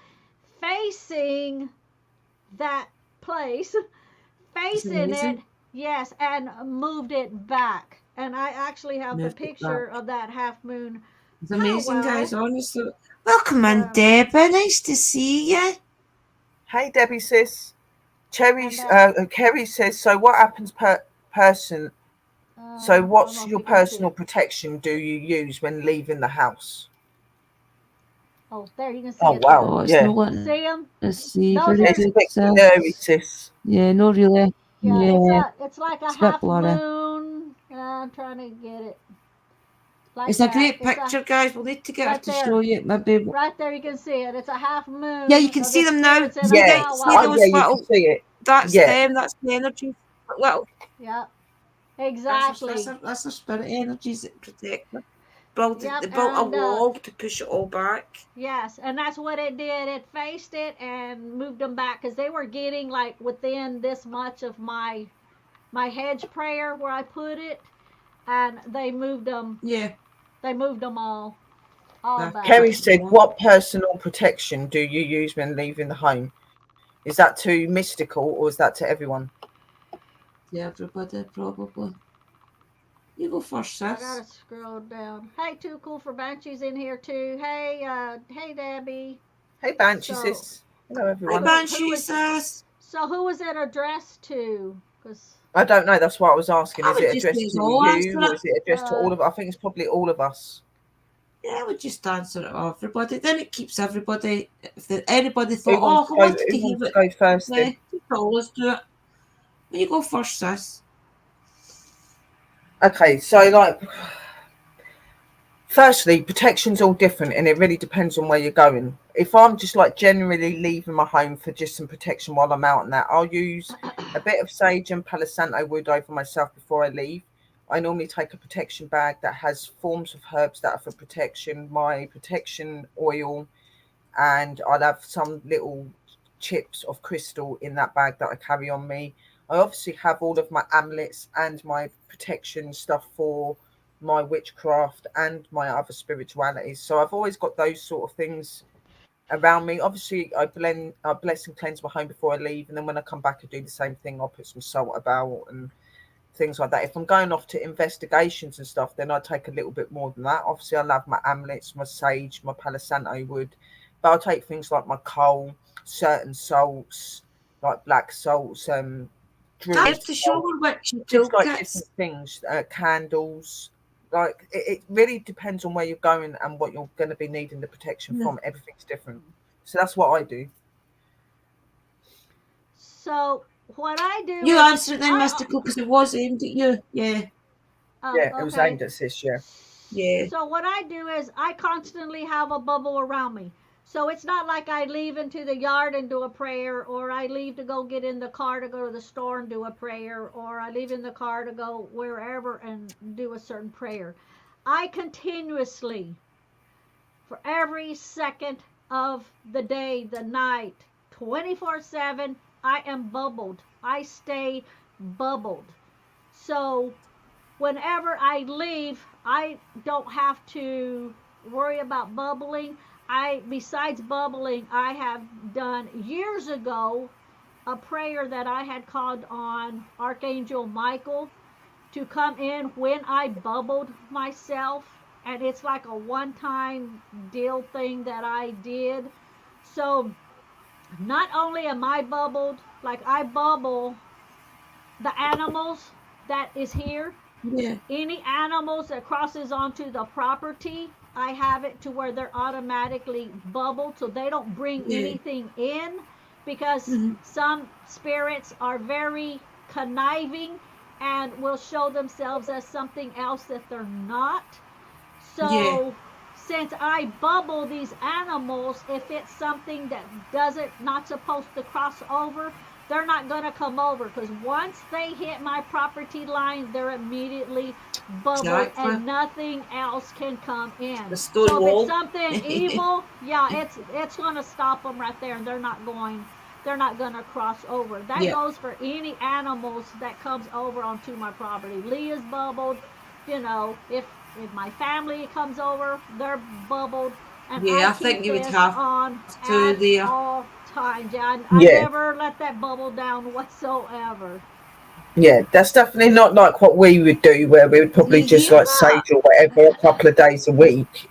facing that place, It's facing it, amazing. yes, and moved it back. And I actually have the Moved it back. picture of that half moon It's amazing, well. guys, honestly. Welcome in, Um, Deborah. Nice to see you. Hey, Debbie, sis. Cherry, and Kerry says, so what happens per person? So, I don't what's know if your you can see personal it. protection do you use when leaving the house? Oh, there you can see Oh, it there. wow. Oh, it's Yeah. not letting See them? us see. Those Very are It's a good, bit blurry, sis. sis. Yeah, no, really. yeah. Yeah, It's like a it's a bit half blurry. moon. I'm trying to get it like It's a that. great It's a picture, guys. We'll need to get her right to there. show you. Maybe. Right there, you can see it. It's a half Yeah, moon you can of the see them now. spirits in a See Yeah. see powwow. Oh, those yeah, you can little. see it. That's Yeah. them. That's the energy. Little. Yep, That's exactly. our spirit energies that protect her. They Yep, built a and wall to push it all back. yes, and that's what it did. It faced it and moved them back because they were getting like within this much of my hedge prayer where I put it, and they moved them. Yeah. They moved them all Back a back. Kerry bit said, more. what personal protection do you use when leaving the home? Is that too mystical or is that to everyone? Yeah, everybody probably. You go first, I sis. gotta scroll down. Hey, Too Cool for Banshees in here too. Hey, Debbie. Hey, Banshee, So sis. Hello, Hi, everyone. who Banshee, is sis. who is it addressed to? Because I don't know. That's what I was asking. I Is would it just say addressed it's to all answer you or it. is it addressed to all of us? I think it's probably all of us. Yeah, I would just answer it all everybody. Then it keeps everybody. If anybody thought, oh, I wanted to Who hear wants to it, go first yeah, then? just always do it. But you go first, sis. Okay, so like, firstly, protection's all different and it really depends on where you're going. If I'm just like generally leaving my home for just some protection while I'm out and that, I'll use a bit of sage and Palo Santo wood over myself before I leave. I normally take a protection bag that has forms of herbs that are for protection, my protection oil, and I'll have some little chips of crystal in that bag that I carry on me. I obviously have all of my amulets and my protection stuff for my witchcraft and my other spiritualities. So I've always got those sort of things around me. Obviously, I bless and cleanse my home before I leave, and then when I come back, I do the same thing. I'll put some salt about and things like that. If I'm going off to investigations and stuff, then I take a little bit more than that. Obviously, I'll have my amulets, my sage, my Palo Santo wood, but I'll take things like my coal, certain salts, like black salts, That's druid to show salt, her witchy just like toolkits. different things, candles. Like it really depends on where you're going and what you're going to be needing the protection Yeah. from. Everything's different, so that's what I do. so what I do You is answer it then, Mystical, because it was aimed at you. Yeah. Yeah, it was okay. aimed at sis. Yeah, Yeah. So what I do is I constantly have a bubble around me. So it's not like I leave into the yard and do a prayer, or I leave to go get in the car to go to the store and do a prayer, or I leave in the car to go wherever and do a certain prayer. I continuously, for every second of the day, the night, 24/7, I am bubbled. I stay bubbled. So whenever I leave, I don't have to worry about bubbling. Besides bubbling, I have done years ago a prayer that I had called on Archangel Michael to come in when I bubbled myself, and it's like a one-time deal thing that I did. So not only am I bubbled, like I bubble the animals that is here, Yeah. any animals that crosses onto the property, I have it to where they're automatically bubbled so they don't bring Yeah. anything in, because Mm-hmm. some spirits are very conniving and will show themselves as something else that they're not. Yeah. So since I bubble these animals, if it's something that doesn't not supposed to cross over, they're not going to come over, because once they hit my property line, they're immediately bubbled Exactly. and nothing else can come in. The stone So if it's wall. something evil, yeah, it's going to stop them right there, and they're not going to cross over. That Yeah. goes for any animals that comes over onto my property. Leah's bubbled, if my family comes over, they're bubbled, and I Yeah, I think keep you would this have on to at there. all times. Yeah, I yeah. never let that bubble down whatsoever. Yeah, that's definitely not like what we would do, where we would Do probably you just hear like that? sage or whatever a couple of days a week,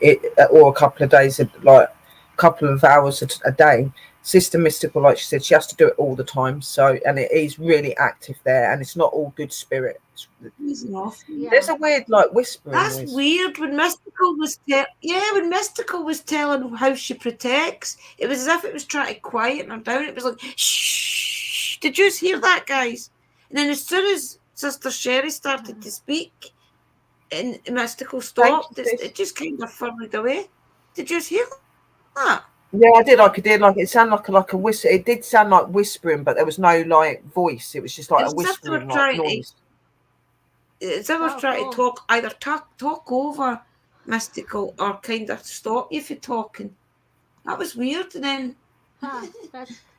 or a couple of days, like a couple of hours a day. Sister Mystical, like she said, she has to do it all the time. So, and it is really active there, and it's not all good spirits. He's off. There's Yeah. a weird like whispering That's noise. weird. When Mystical was telling how she protects, it was as if it was trying to quieten her down. It was like shh. Did you hear that, guys? And then as soon as Sister Sherry started to speak, and Mystical Thank you, stopped, sis. it just kind of furrowed away. Did you hear that? Yeah, I did. Like it did. Like it sounded like a whisper. It did sound like whispering, but there was no like voice. It was just like a It's as if they were whispering like trying to. noise. It's if they were Oh, trying to cool. talk over Mystical or kind of stop you from talking. That was weird. And then Huh.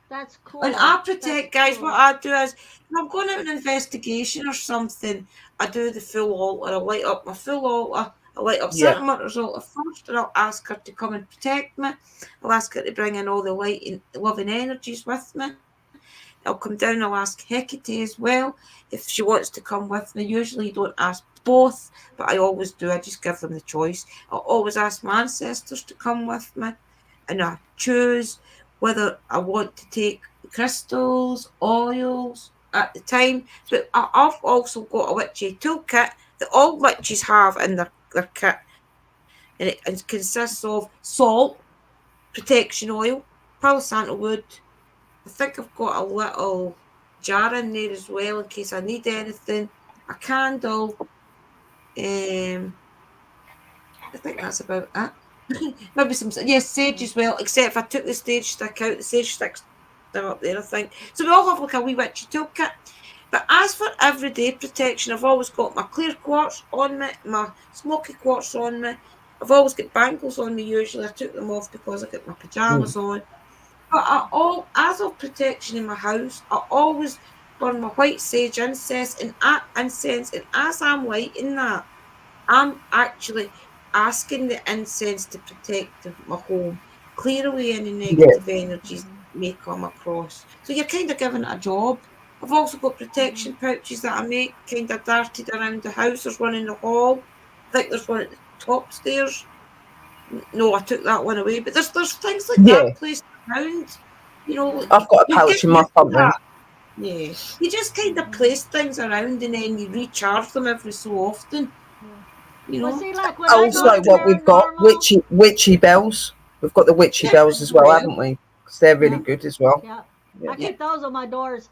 That's and cool. I That's protect, guys. What cool. I do is, if I'm going out an investigation or something, I do the full altar. I light up my full altar. I light up Yeah, Santa Mother's altar first, and I'll ask her to come and protect me. I'll ask her to bring in all the light and loving energies with me. I'll come down. I'll ask Hecate as well if she wants to come with me. Usually, you don't ask both, but I always do. I just give them the choice. I'll always ask my ancestors to come with me, and I choose whether I want to take crystals, oils at the time. But I've also got a witchy toolkit that all witches have in their kit, and it consists of salt, protection oil, Palo Santo wood. I think I've got a little jar in there as well in case I need anything. A candle. I think that's about it. Maybe some, yes, sage as well. Except if I took the sage stick out, the sage stick's still up there, I think. So we all have like a wee witchy toolkit. But as for everyday protection, I've always got my clear quartz on me, my smoky quartz on me. I've always got bangles on me usually. I took them off because I got my mm, pajamas on. But as of protection in my house, I always burn my white sage incense, and as I'm lighting that, I'm actually asking the incense to protect my home, clear away any yeah, negative energies may come across. So you're kind of giving it a job. I've also got protection pouches that I make kind of darted around the house. There's one in the hall. I think there's one at the top stairs. No, I took that one away. But there's things like yeah. that placed around. You know, I've got a you pouch get in my used to front room. that. Yeah, you just kind of place things around and then you recharge them every so often. Yeah. You Well, know, see, like when I you go Also, to have to. what we've got paranormal, witchy bells. We've got the witchy Yeah, bells as well, well, haven't we? Because they're really yeah, good as well. yeah, Yeah. I yeah, keep those on my doors.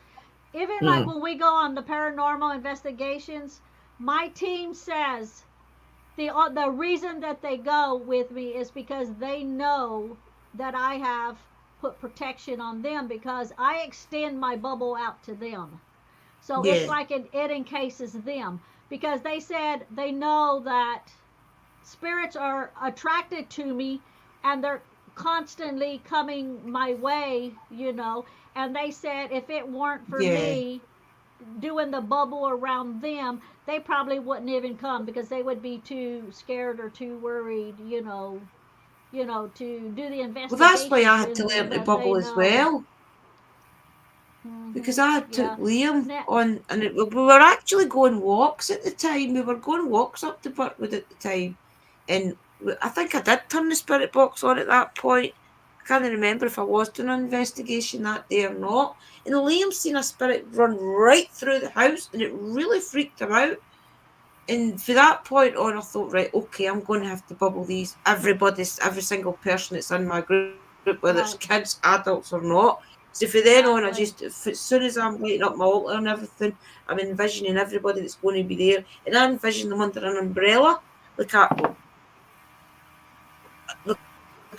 Even like Mm. when we go on the paranormal investigations, my team says the reason that they go with me is because they know that I have put protection on them because I extend my bubble out to them. So it's yeah. like it encases them because they said they know that spirits are attracted to me and they're constantly coming my way, and they said if it weren't for Yeah. me doing the bubble around them, they probably wouldn't even come because they would be too scared or too worried, to do the Well, that's why I investigations had to in me, learn to but they bubble as know. well because I had took Yeah. Liam Now, on, and we were actually going walks at the time. We were going walks up to Birtwood at the time, and I think I did turn the spirit box on at that point. I can't remember if I was doing an investigation that day or not. And Liam seen a spirit run right through the house, and it really freaked him out. And from that point on, I thought, right, okay, I'm going to have to bubble these. Every single person that's in my group, whether it's right. kids, adults, or not. So for then on, Exactly. as soon as I'm lighting up my altar and everything, I'm envisioning everybody that's going to be there, and I envision them under an umbrella, like like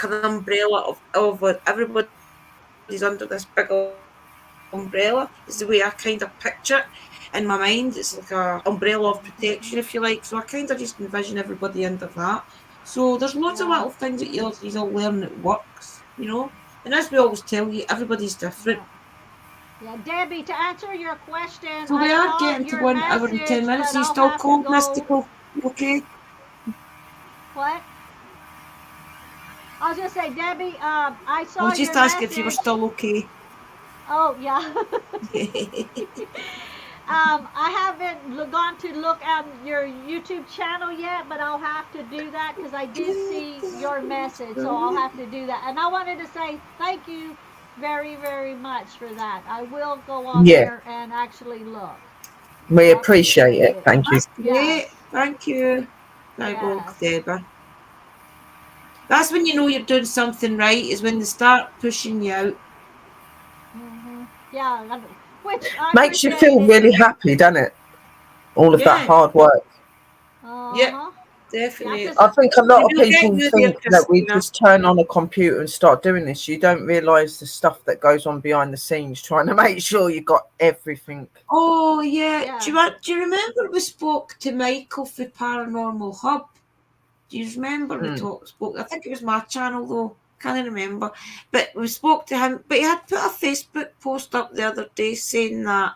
an umbrella of everybody's under this big umbrella. Is the way I kind of picture it in my mind. It's like a umbrella of protection, if you like. So I kind of just envision everybody under that. So there's loads of little things that Yeah. you'll learn that works. And as we always tell you, everybody's different. Yeah. Yeah, Debbie, to answer your So question, we I are saw getting to your 1 hour and 10 message, minutes. but Are you I'll still have to cold, go. Mystical? You okay? What? I was gonna say, Debbie, I I saw was just your asking if you were message. still okay. Oh yeah. I haven't gone to look at your YouTube channel yet, but I'll have to do that because I did see your message, so I'll have to do that. And I wanted to say thank you very, very much for that. I will go on Yeah, there and actually look. we I appreciate appreciate it. it. Thank you. That's Yes, great. Thank you. Right, well, yes. Deborah. That's when you know you're doing something right, is when they start pushing you out. Yeah, which I Makes you appreciate feel it. really happy, doesn't it? All of that Yeah, hard work. yeah, Uh-huh. Yeah, definitely. because I think a And lot of we'll get people you there, think that we Christina. just turn on a computer and start doing this. You don't realise the stuff that goes on behind the scenes, trying to make sure you got everything. Oh, yeah. yeah. Do you remember we spoke to Michael for Paranormal Hub? Do you remember we Mm. spoke? I think it was my channel though. Can't remember. But we spoke to him. But he had put a Facebook post up the other day saying that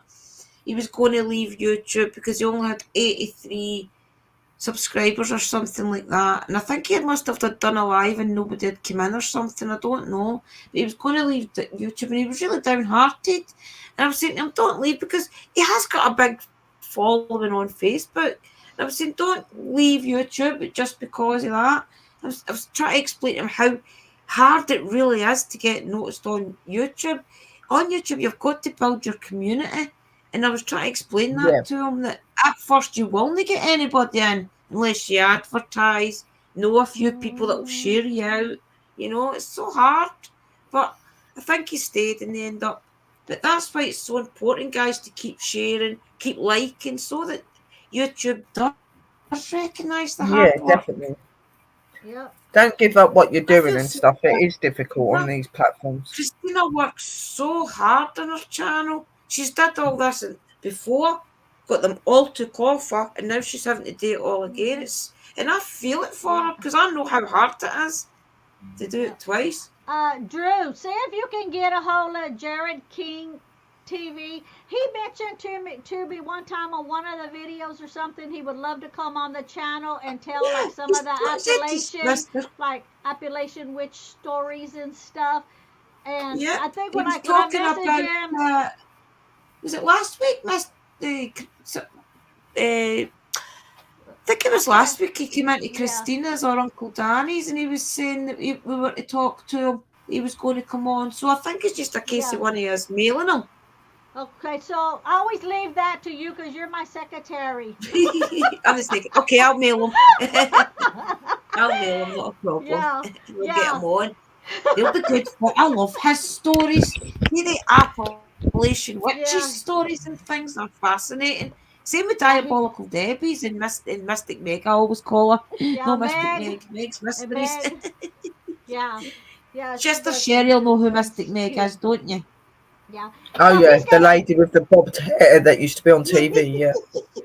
he was going to leave YouTube because he only had 83 subscribers or something like that. And I think he must have done a live and nobody had come in or something. I don't know. But he was going to leave YouTube and he was really downhearted. And I was saying to him, don't leave because he has got a big following on Facebook. And I was saying, don't leave YouTube just because of that. I was trying to explain to him how hard it really is to get noticed on YouTube. On YouTube, you've got to build your community. And I was trying to explain Yeah, that to him that at first you will not get anybody in unless you advertise, know a few people that will Hmm. share you out. You know, it's so hard. But I think he stayed in the end up. But that's why it's so important, guys, to keep sharing, keep liking, so that YouTube does recognise the hard work. yeah, definitely. Yep. Don't give up what I you're feel doing so and stuff. bad. It is difficult on these platforms. Christina works so hard on her channel. She's did all this before, got them all took off her, and now she's having to do it all again. And I feel it for Yeah. her because I know how hard it is to do Yep. it twice. Drew, see if you can get a hold of Jared King TV. He mentioned to me one time on one of the videos or something he would love to come on the channel and tell Yeah, like some he's of the not said his Appalachian sister. witch stories and stuff. And Yeah, I think he was when I talking message about. him, Was it last week, Miss? Uh, I think it I was can't. last week he came into Yeah, Christina's or Uncle Danny's and he was saying that we were to talk to him. He was going to come on. So I think it's just a case yeah. of one of us mailing him. Okay, so I always leave that to you because you're my secretary. I was thinking, okay, I'll mail him. I'll mail him, not a problem. Yeah, We'll get yeah, him on. They'll be good for. I love his stories. See the Appalachian witches yeah, stories and things are fascinating. Same with yeah. Diabolical Debbie's and Mystic Meg, I always call her. Yeah, No, Mystic Meg, Meg, Meg's mysteries. Meg. Yeah, yeah, she Sister does some Sherry'll good know who Mystic ones Meg too. is, don't you? Yeah. Oh So if yeah, he's the gonna, lady with the bobbed hair that used to be on TV. Yeah,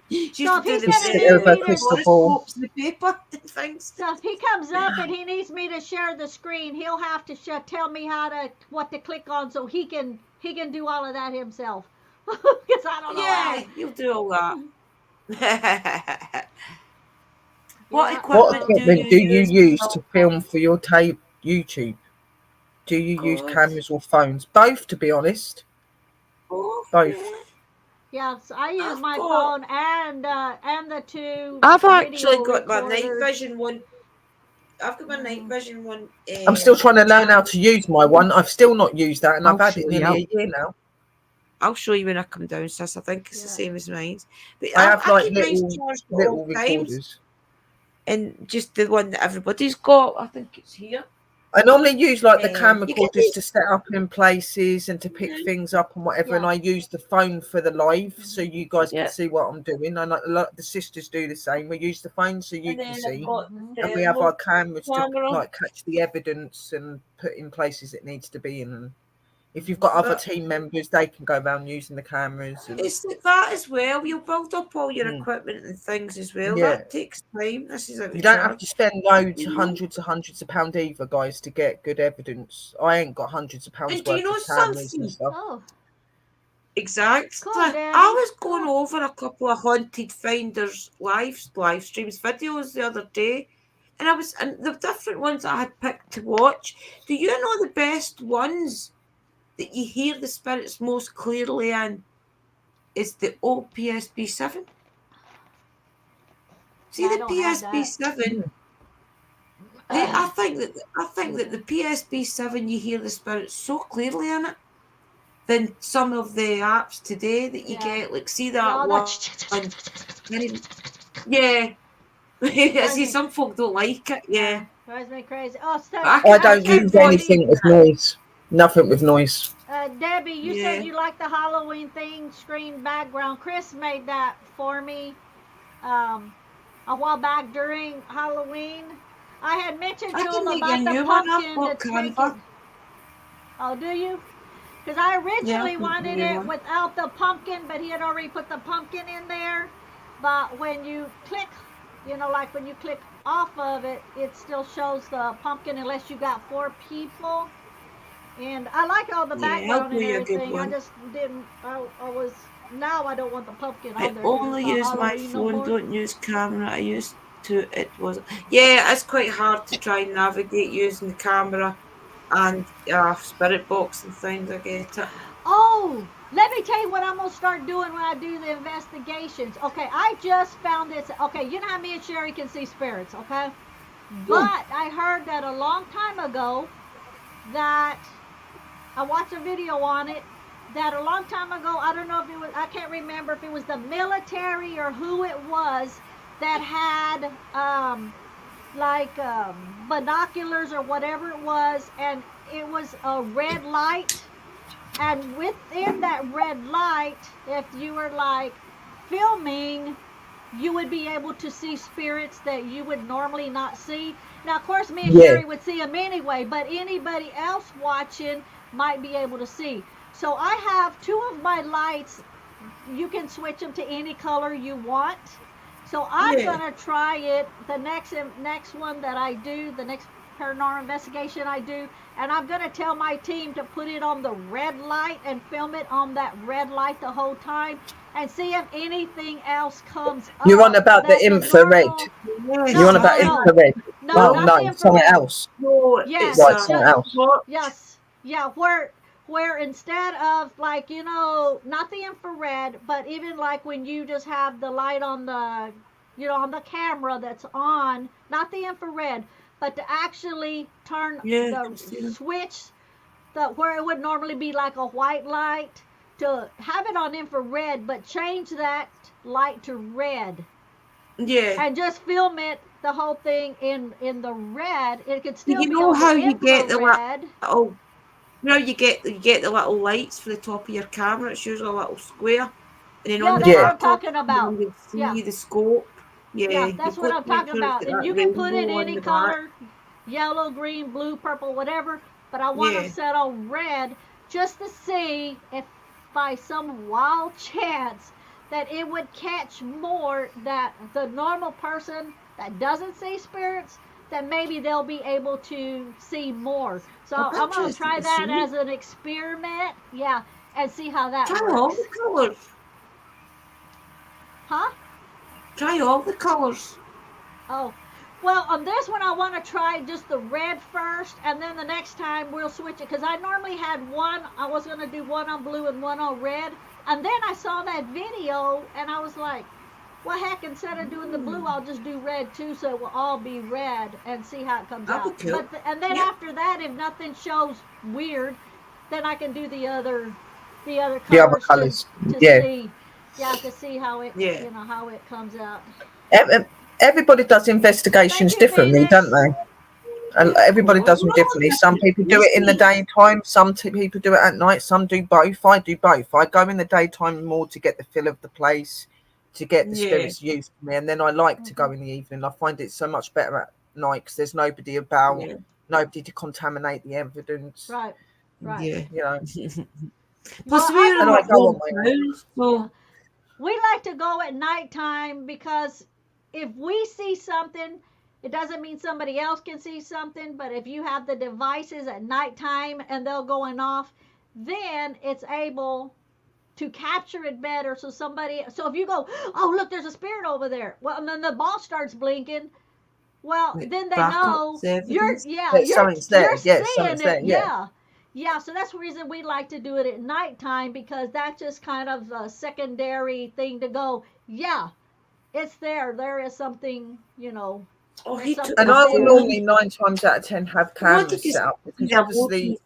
She used so to if do he's the, gonna sit need with her me to, crystal ball. horoscopes in the paper and things. so if he comes up and he needs me to share the screen, he'll have to tell me what to click on so he can do all of that himself. Because I don't know Yeah, how. you'll do all that. What Yeah. What equipment do equipment you do you use to use film to film for your tape YouTube? Do you use God. cameras or phones? Both, to be honest. Oh, Both. yeah. Yeah, so I use I've my got phone and the two I've actually video got my night recorders. vision one. I've got my night Hmm. vision one I'm still trying to learn how channel. to use my one. I've still not used that, and I've I'll had show it you. nearly a year now. I'll show you when I come down, sis. I think it's the Yeah. same as mine. But I have I like keep mine little charged at all little times. recorders. And just the one that everybody's got, I think it's here. I normally use like the You get camcorders these. to set up in places and to pick Yeah. things up and whatever, and Yeah. I use the phone for the live so Hmm. you guys can Yeah. see what I'm doing. And like the sisters do the same. We use the phone so you And can then I've see, got Hmm. the and we have thermal our cameras to camera. like catch the evidence and put in places it needs to be in. And if you've got Hmm. other But team members, they can go around using the cameras. And it's like that as well. You'll build up all your mm, equipment and things as well. yeah, That takes time. This is out you of don't have to charge. spend loads, You know? hundreds of pounds either, guys, to get good evidence. I ain't got hundreds of pounds And do you worth know of cameras and something? stuff. Oh, Exactly. cool, I Danny. was going Oh, over a couple of haunted finders live streams videos the other day, and the different ones that I had picked to watch. Do you know the best ones that you hear the spirits most clearly in? is the old PSP7. See Yeah, I the don't have that. PSP7. I think that the PSP7 you hear the spirits so clearly in it than some of the apps today that you Yeah. get. Like see Yeah, that all one. Yeah. I drives see me. some folk don't like it. Yeah. Drives me crazy. Oh, so But I I can I don't actually, can use watch Debbie, anything with noise. Nothing with noise. Debbie, you said yeah. you like the Halloween thing screen background. Chris made that for me um, a while back during Halloween. I had mentioned I to can him make you a about the new one. I've pumpkin got that's Canva. making. Oh, do you? Because I Yeah, I originally can make a wanted new it one. without the pumpkin, but he had already put the pumpkin in there. But when you click, like when you click off of it, it still shows the pumpkin unless you got 4 people. And I like all the Yeah, I'll background do and you a good everything. I one. just didn't. I was now I don't want the pumpkin I on there because it's only not use my Halloween no phone, more. don't use camera. I used to, it was, yeah, it's quite hard to try and navigate using the camera and spirit box and things. I get it. Oh, let me tell you what I'm gonna start doing when I do the investigations. Okay, I just found this. Okay, you know how me and Sherry can see spirits. Okay, Yeah. but I heard that a long time ago that I watched a video on it. That a long time ago, I don't know if it was. I can't remember if it was the military or who it was that had like binoculars or whatever it was, and it was a red light, and within that red light, if you were like filming, you would be able to see spirits that you would normally not see. Now, of course, me and Yeah. Sherry would see them anyway, but anybody else watching might be able to see. So I have 2 of my lights. You can switch them to any color you want. So I'm Yeah. gonna try it the next one that I do, the next paranormal investigation I do, and I'm gonna tell my team to put it on the red light and film it on that red light the whole time, and see if anything else comes You're on up about the that the infrared. normal. You're No, on Yes, no, about no, infrared. no, Oh well, not the no, something infrared. else. no, Yes, it's Right, a something just else. torch. yes, yeah. Where instead of like not the infrared, but even like when you just have the light on the on the camera that's on, not the infrared, but to actually turn Yeah, the I'm seeing. switch the where it would normally be like a white light to have it on infrared, but change that light to red Yeah. and just film it the whole thing in the red. It could Do still you be know on the how you get the infrared. little? You get the little lights for the top of your camera. It's usually a little square, and then on Yeah, the that's what Yeah. I'm back of talking it, you about. can Yeah, see the scope. yeah, Yeah, that's you've what got I'm to make talking sure it's about. got And that you can put it rainbow on any the back. color, yellow, green, blue, purple, whatever. But I want them Yeah, set on red just to see if by some wild chance that it would catch more that the normal person that doesn't see spirits, that maybe they'll be able to see more. So I'm I'm going to interested try to that see. as an experiment. Yeah, and see how that Try all the works. colours. Huh? Try all the colours. Oh, well, on this one, I want to try just the red first, and then the next time we'll switch it. Because I normally had one, I was going to do one on blue and one on red. And then I saw that video, and I was like, well, heck, instead of doing the blue, I'll just do red too, so it will all be red and see how it comes That'll out. be cool. And then Yep. after that, if nothing shows weird, then I can do the other The other colors colours. to Yeah. see, yeah, to see how it Yeah. how it comes out. Everybody does Thank investigations you, differently, don't Phoenix. they? And Yeah, of everybody course. does them We're all differently. Some different. people do You it in the see. daytime. Some people do it at night. Some do both. I do both. I go in the daytime more to get the feel of the place, to get the Yeah. spirits used to me, and then I like to Hmm. go in the evening. I find it so much better at night because there's nobody about, Yeah. nobody to contaminate the evidence. Right, right. Yeah. You know, Plus, Well, we're and in I a go on old my own. town, yeah, so we like to go at nighttime because if we see something, it doesn't mean somebody else can see something. But if you have the devices at nighttime and they're going off, then it's able to capture it better. So if you go, oh look, there's a spirit over there. Well, and then the ball starts blinking. Well, like then they backup know evidence. yeah, That you're something's there. you're Yeah, seeing something's it. there. Yeah. Yeah, Yeah, so that's the reason we like to do it at nighttime because that's just kind of a secondary thing to go, yeah, it's there. There is something, Oh, there's he took And my something I will there. phone. normally 9 times out of 10 have I wanted cameras to set see up because the obviously emojis.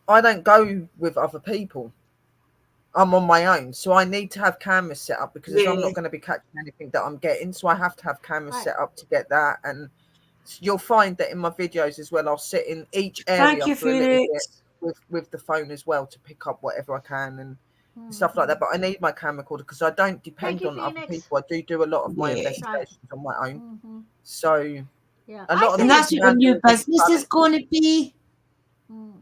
I don't go with other people. I'm on my own, so I need to have cameras set up because I'm Yeah. not going to be catching anything that I'm getting. So I have to have cameras Right. set up to get that. And you'll find that in my videos as well, I'll sit in each Thank area you, for a little bit Felix. with the phone as well to pick up whatever I can and stuff like Hmm. that. But I need my camera recorder because I don't Thank depend you, on other Phoenix. people. I do a lot of my Yeah. Right. investigations on my own. Hmm. So Yeah. a I lot of the And say, that's people what your around here new are really business is funny. going to be. mm,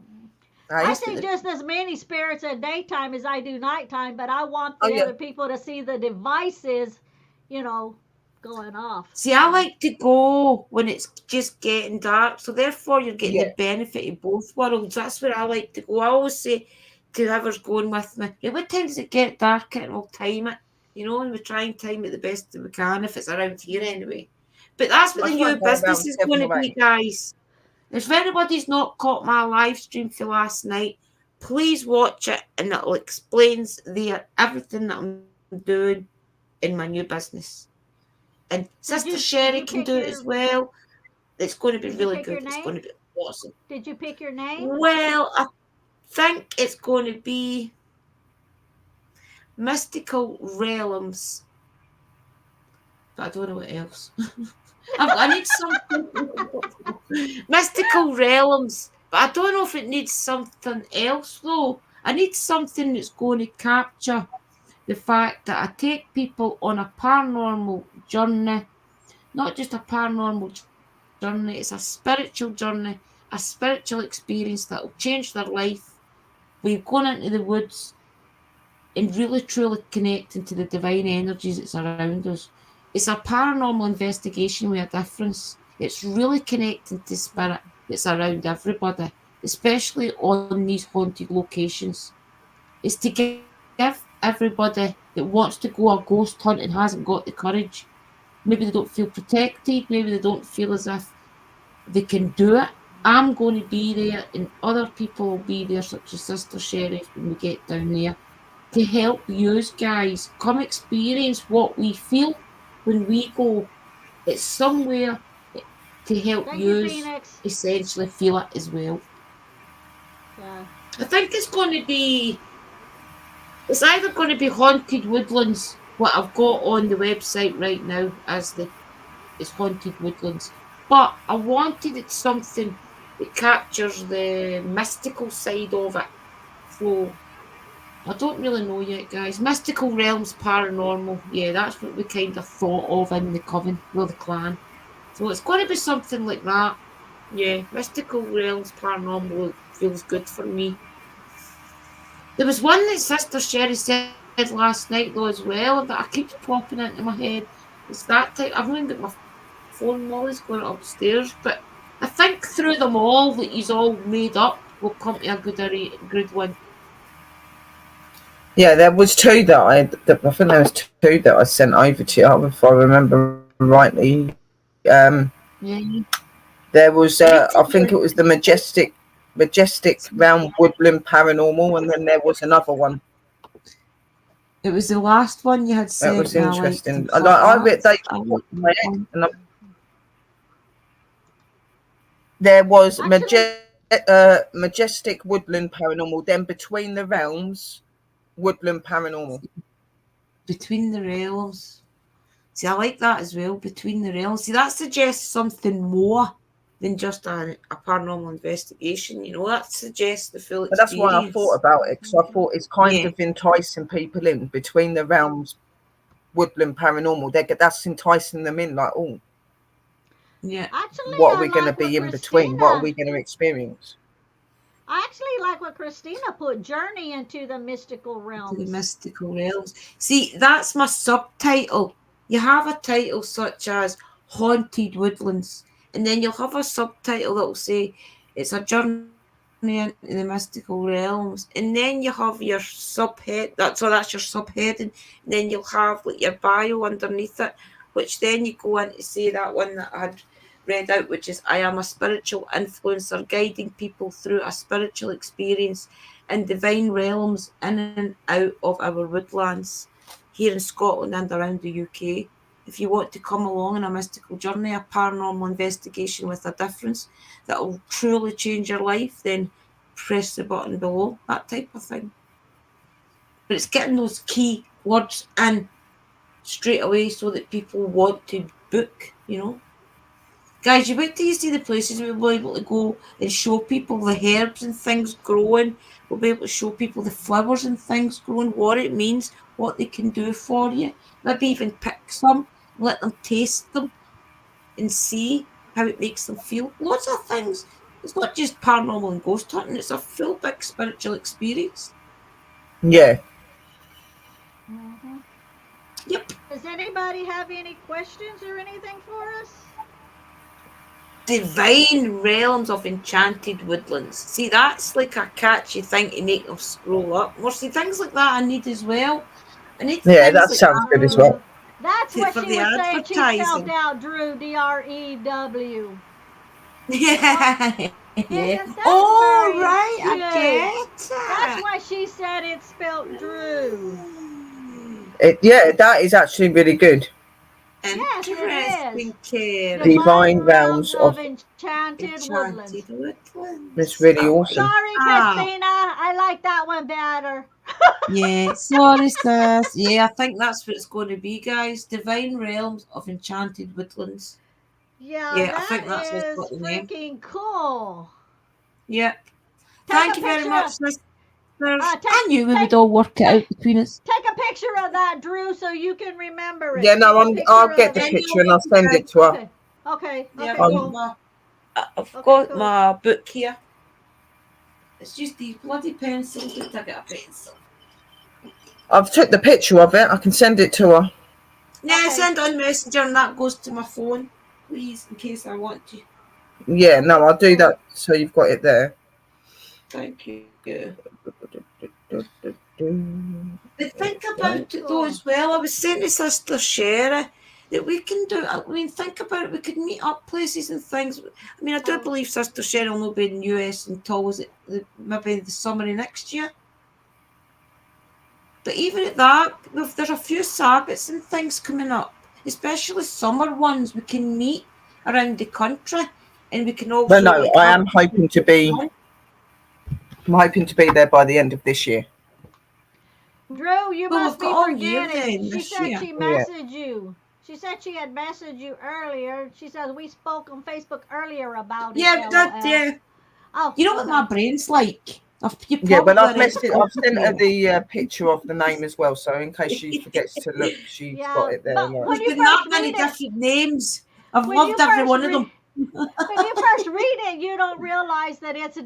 I Hey? That's what see the, just as many spirits at daytime as I do nighttime, but I want Oh the yeah, other people to see the devices, you know, going off. see, I like to go when it's just getting dark. So therefore, you're getting yeah, the benefit of both worlds. That's where I like to go. I always say to whoever's going with me, yeah, what time does it get dark and we'll time it, and we try and time it the best that we can if it's around here anyway. But that's what I the try new and go business around is going 7 to or be, 8. guys. If anybody's not caught my live stream for last night, please watch it and it'll explains there everything that I'm doing in my new business. And Sister Sherry Did you can do pick it as your well. It's going to be did you really pick good. your It's going name? to be awesome. Did you pick your name? Well, I think it's going to be Mystical Realms, but I don't know what else. I need something. Mystical Realms, but I don't know if it needs something else though. I need something that's going to capture the fact that I take people on a paranormal journey, not just a paranormal journey, it's a spiritual journey, a spiritual experience that will change their life. We've gone into the woods and really truly connecting to the divine energies that's around us. It's a paranormal investigation with a difference. It's really connecting to spirit that's around everybody, especially on these haunted locations. It's to give everybody that wants to go a ghost hunt and hasn't got the courage. Maybe they don't feel protected, maybe they don't feel as if they can do it. I'm going to be there, and other people will be there, such as Sister Sherry, when we get down there, to help you guys come experience what we feel when we go. It's somewhere to help Thank you, you Phoenix. essentially feel it as well. Yeah. I think it's either going to be Haunted Woodlands, what I've got on the website right now as the it's Haunted Woodlands. But I wanted it something that captures the mystical side of it. So I don't really know yet, guys. Mystical Realms Paranormal. Yeah, that's what we kind of thought of in the coven with the clan. So it's going to be something like that. Yeah, Mystical Realms Paranormal feels good for me. There was one that Sister Sherry said last night though as well that I keeps popping into my head. It's that type. I've only got my phone. Molly's going upstairs, but I think through them all that he's all made up will come to a good one. yeah. There was two I think there was two that I sent over to you, if I remember rightly. Yeah, There was, I need I to think it go. was the majestic round woodland paranormal, and then there was another one It was the last one you had that sent was me. I liked. I interesting. thought I read that's they I got like my that ex, one. and there was Actually, majestic woodland paranormal. Then between the realms, woodland paranormal. Between the Realms. See, I like that as well. Between the Realms. See, that suggests something more than just a paranormal investigation. That suggests the full But that's why I thought experience. about it, because I thought it's kind Yeah, of enticing people in between the realms, woodland paranormal. That's enticing them in, like, oh, yeah. what are I we going to like what be in between? What are Christina. we going to experience? I actually like what Christina put. Journey into the mystical To the realms. mystical realms. See, that's my subtitle. You have a title such as Haunted Woodlands, and then you'll have a subtitle that'll say it's a journey into the mystical realms, and then you have your subhead. That's your subheading, and then you'll have like your bio underneath it, which then you go in to say that one that I had read out, which is, I am a spiritual influencer guiding people through a spiritual experience in divine realms in and out of our woodlands here in Scotland and around the UK. If you want to come along on a mystical journey, a paranormal investigation with a difference that will truly change your life, then press the button below, that type of thing. But it's getting those key words in straight away so that people want to book, you know. Guys, you wait till you see the places we'll be able to go and show people the herbs and things growing. We'll be able to show people the flowers and things growing, what it means, what they can do for you. Maybe even pick some, let them taste them and see how it makes them feel. Lots of things. It's not just paranormal and ghost hunting, it's a full big spiritual experience. Yeah. Mhm. Yep. Does anybody have any questions or anything for us? Divine realms of enchanted woodlands. See, that's like a catchy thing to make them scroll up. Well, see, things like that I need as well. I need Yeah, things that like sounds good as well. That's what for she the was saying. She spelled advertising. out Drew, Drew. Yeah. Yeah. Isn't that Oh, very right, I cute? That's get why she said it's spelled Drew. Yeah, that is actually really good. it. Yes, it is. Interesting, Kerry. Divine Divine realms realms of of enchanted Enchanted woodlands. it's woodlands. really I like awesome. Sorry, that. Christina. I like that one better. Yeah, sorry, sis. Yeah, I think that's what it's going to be, guys. Divine realms of enchanted woodlands. Yeah, Yeah, I that think that's what's got is the name. freaking cool. Yep. Take Thank a you very picture much, of sisters. take I knew we would take all work it take out between us. take a picture of that, Drew, so you can remember Yeah, it. Take no, a picture I'll get of the Yeah, it. picture no, and I'll it'll be send it good. to her. Okay. Okay. Yeah, Okay. Cool. I've Okay. got Cool. my book here. It's just these bloody pencils. Just to get a pencil. I've took the picture of it. I can send it to her. Yeah, Okay. send on Messenger and that goes to my phone, please, in case I want to. Yeah, Okay. no, I'll do Cool. that so you've got it there. Thank you. But think Very about it though cool. as well. I was saying to Sister Sherry that we can do. I mean, think about it. We could meet up places and things. I mean, I do Oh. believe Sister Sherry will not be in the US until was it maybe the summer of next year. But even at that, there's a few Sabbaths and things coming up, especially summer ones. We can meet around the country, and we can But also no, like I have. am hoping to be. I'm hoping to be there by the end of this year. Drew, you Well, we've must got be all year forgetting. then She this said year. she Yeah. messaged you. She said she had messaged you earlier. She says we spoke on Facebook earlier about it. Yeah, but that LOL. yeah. Oh, You know what okay. my brain's like? You Yeah, but probably I've already messaged. I've spoken sent to her me. the picture of the name as well, so in case she forgets to look, she's got Yeah, it there. but Like, when There's you been that first many read it, different names. I've when loved you every first one of read them. when you first read it, you don't realize that it's a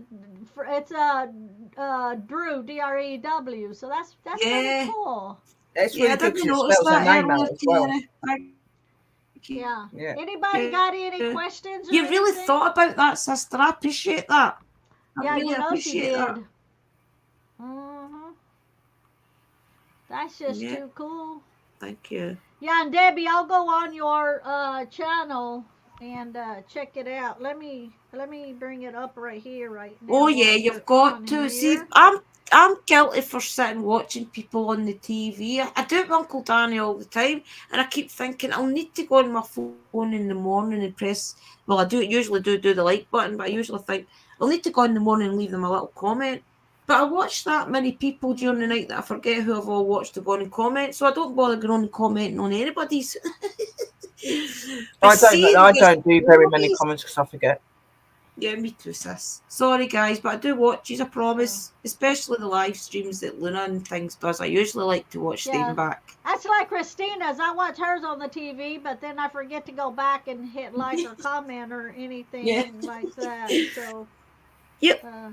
Drew. So that's pretty Yeah. cool. it's Yeah, really I good because didn't it notice spells her that name earlier, out as well. Kira. Thank you. Yeah. Yeah. Anybody Yeah. got any questions or You really anything? thought about that, sister. I appreciate that. I Yeah, really you know she appreciate that. did. Mhm. That's just Yeah, too cool. thank you. Yeah, and Debbie, I'll go on your channel and check it out. Let me bring it up right here right Oh now yeah, while you've we're got on to see. here. I'm guilty for sitting watching people on the TV. I do it with Uncle Danny all the time, and I keep thinking I'll need to go on my phone in the morning and press. Well, I do usually do the like button, but I usually think I'll need to go in the morning and leave them a little comment. But I watch that many people during the night that I forget who I've all watched to go on and comment, so I don't bother going on and commenting on anybody's. But seeing I your don't do very many stories. comments because I forget. Yeah, me too, sis. Sorry, guys, but I do watch these, I So promise. Especially the live streams that Luna and things does. I usually like to watch them yeah, back. that's like Christina's. I watch hers on the TV, but then I forget to go back and hit like or comment or Yeah. anything like that. So Yep. uh,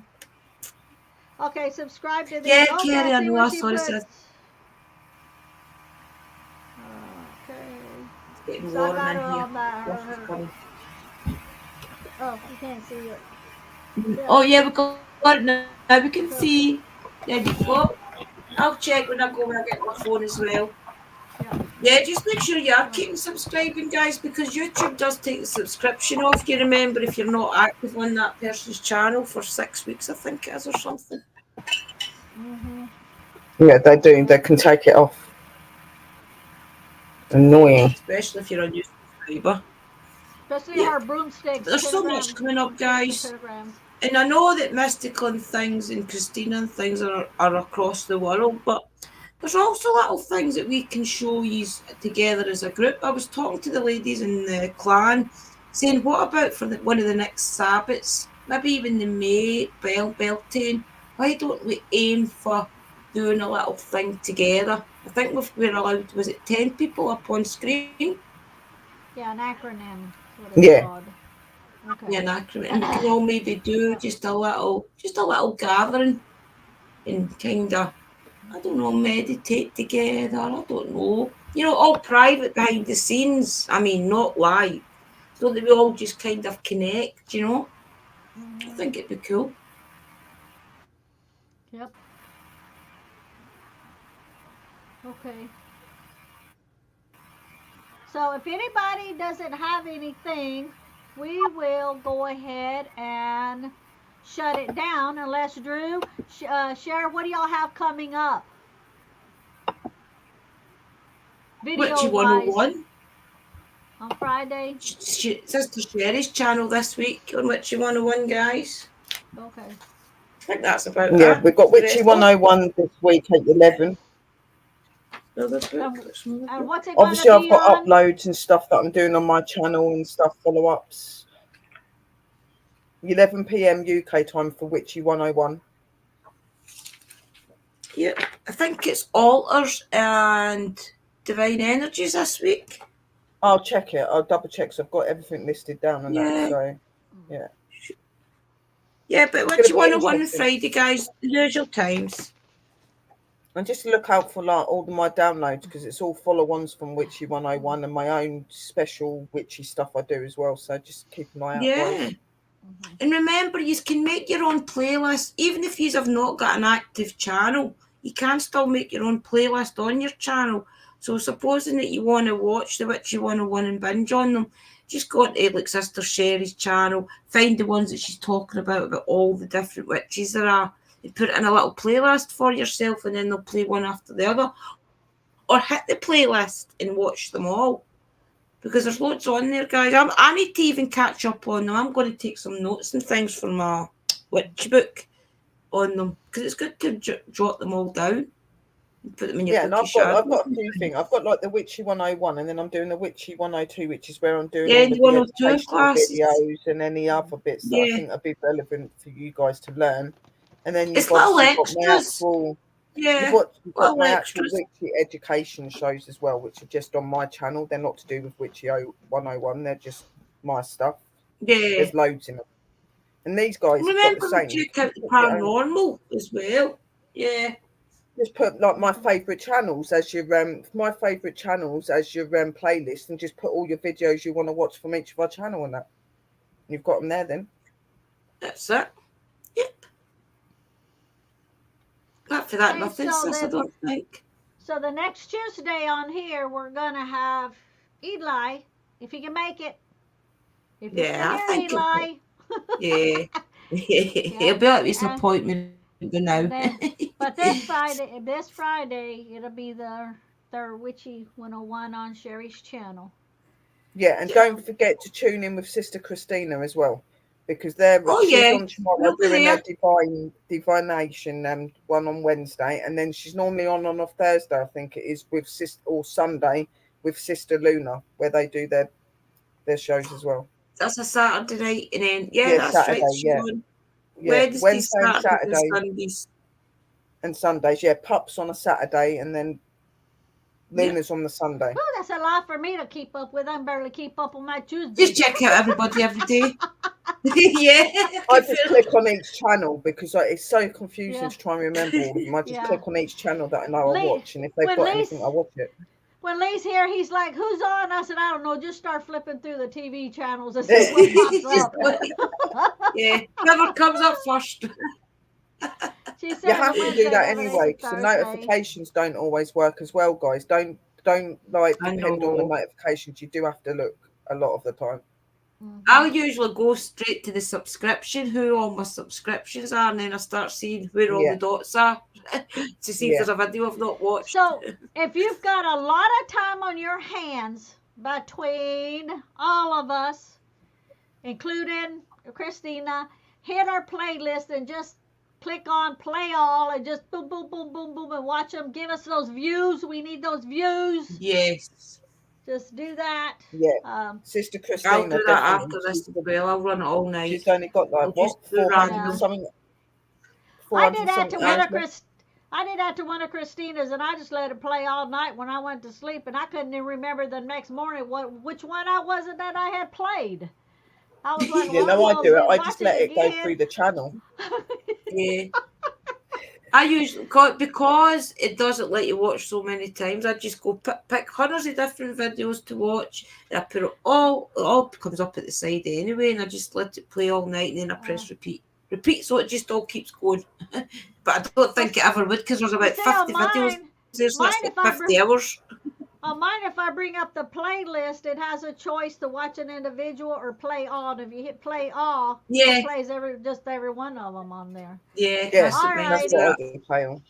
okay, subscribe to Yeah, this. Okay, I Carrie, I see know. what I she sorry, put. sis. Okay. It's getting So I warm got in her here. on that. Fluff is coming. Oh, you can't see it. Oh, Yeah. yeah, we got it now. We can see. Okay. There we go. I'll check when I go when I get my phone as well. Yeah. Yeah, just make sure you are keeping subscribing, guys, because YouTube does take the subscription off. You remember if you're not active on that person's channel for 6 weeks, I think it is, or something. Mm-hmm. Yeah, they do. They can take it off. Annoying. Especially if you're a new subscriber. Especially Yep. her broomsticks, There's so much pentagrams, coming up, broomsticks and guys. pentagrams. And I know that Mystical and things and Christina and things are across the world, but there's also little things that we can show you together as a group. I was talking to the ladies in the clan, saying, what about for one of the next Sabbats, maybe even the May Beltane? Why don't we aim for doing a little thing together? I think we're allowed, was it 10 people up on screen? Yeah, an acronym is what it's Yeah. called. Okay. Yeah, an acronym. And we can all maybe do Yep. just a little gathering and kind of, I don't know, meditate together. I don't know. All private behind the scenes. I mean, not live. So that we all just kind of connect. I Mm-hmm. think it'd be cool. Yep. Okay. So if anybody doesn't have anything, we will go ahead and shut it down. Unless Drew, share what do y'all have coming up, video Witchy wise, 101. on Friday? Sister Sherry's channel this week on Witchy 101, guys. Okay. I think that's about Yeah, it. we've got The Witchy rest of 101 this week at 11. another book. And, That's another and book. what's it going to Obviously, I've be got on? uploads and stuff that I'm doing on my channel and stuff, follow ups. 11 p.m. UK time for Witchy 101. Yeah, I think it's altars and divine energies this week. I'll check it. I'll double check. So I've got everything listed down and that. Yeah. So, yeah. Yeah, but It's what going to you be want to one on interesting. Friday, guys? The usual times. And just look out for like all of my downloads because it's all follow-ons from Witchy 101 and my own special witchy stuff I do as well. So just keep an eye out, Yeah. guys. Mm-hmm. And remember, you can make your own playlist. Even if you have not got an active channel, you can still make your own playlist on your channel. So supposing that you want to watch the Witchy 101 and binge on them, just go onto like Sister Sherry's channel, find the ones that she's talking about all the different witches there are, and put it in a little playlist for yourself, and then they'll play one after the other. Or hit the playlist and watch them all. Because there's loads on there, guys. I need to even catch up on them. I'm going to take some notes and things for my witch book on them because it's good to jot them all down and put them in your Yeah, and book of I've shadows got a and few things. things. I've got like the Witchy 101 and then I'm doing the Witchy 102, which is where I'm doing Yeah, all and of the the 102 educational classes. videos and any other bits that I Yeah, think are be relevant for you guys to learn. And then you've it's little obviously got my extras. actual Yeah, you've got little my actual extras. witchy education shows as well, which are just on my channel. They're not to do with Witchy 101, they're just my stuff. Yeah. There's loads in them. And these And guys have got the remember to same. You check out the can put your own. paranormal as well. Yeah. Just put like my Mm-hmm. favourite channels as your playlist, and just put all your videos you want to watch from each of our channel and that. You've got them there then. That's it. Yep. Not for that, Okay, nothing, sis, I don't think. so the next Tuesday on here, we're gonna have Eli, if he can make it. If you're still Yeah, I here, think it'll be. Eli. Yeah. Yep. He'll be at his And appointment by now. and then, but this Friday, it'll be the third Witchy 101 on Sherry's channel. Yeah, and Yeah. don't forget to tune in with Sister Christina as well, because Oh, she's yeah. on tomorrow He'll be doing her there. divination one on Wednesday, and then she's normally on a Thursday, I think it is, with or Sunday with Sister Luna, where they do their shows as well. That's a Saturday night. And then, yeah, Yeah, that's right. Saturday. She's Yeah, on yeah, Wednesdays, Wednesday and Saturdays, and Saturday Sundays. and Sundays. Yeah, Pups on a Saturday, and then Yeah. Luna's on the Sunday. Oh, that's a lot for me to keep up with. I barely keep up on my Just Tuesday. check out everybody every day. Yeah. I just click on each channel because it's so confusing Yeah, to try and remember all of them. I just yeah. click on each channel that I know I Lee, watch, and if they've when got Lee's anything, I watch it. when Lee's here, he's like, "Who's on?" I said, "I don't know. Just start flipping through the TV channels and see what pops Just up." yeah. Whoever comes up first. She You said have on to do Wednesday, that Monday, anyway, because the Thursday. notifications don't always work as well, guys. Don't don't like I depend on the know. notifications. You do have to look a lot of the time. Hmm. I'll usually go straight to the subscription, who all my subscriptions are, and then I start seeing where all the Yeah, dots are to see if yeah, there's a video I've not watched. So if you've got a lot of time on your hands between all of us, including Christina, hit our playlist and just click on play all and just boom, boom, boom, boom, boom, and watch them. Give us those views. We need those views. Yes, Just do that. yeah. Um, Sister I'll Christina do that definitely. after this as well. I'll run it all night. She's only got I'll like just what do 400 yeah. random. something, I 400 did that to something one I, hours of left. Chris. I did that to one of Christina's, and I just let it play all night when I went to sleep, and I couldn't even remember the next morning which one I was it that I had played. I was like, You well, I'm know, I gonna do it. go I watch just it let it go again. through the channel. yeah. I usually because it doesn't let you watch so many times. I just go pick hundreds of different videos to watch, and I put it all comes up at the side anyway, and I just let it play all night, and then I Uh, press repeat, so it just all keeps going. But I don't well, think it ever would because there's well, about see 50 on videos there, so that's mine like if I 50 hours. on mine if I bring up the playlist, it has a choice to watch an individual or play all. And if you hit play all, it Yeah, plays every one of them on there. yeah, Yeah, that's what All mine that's do. what righty. I do. Play on.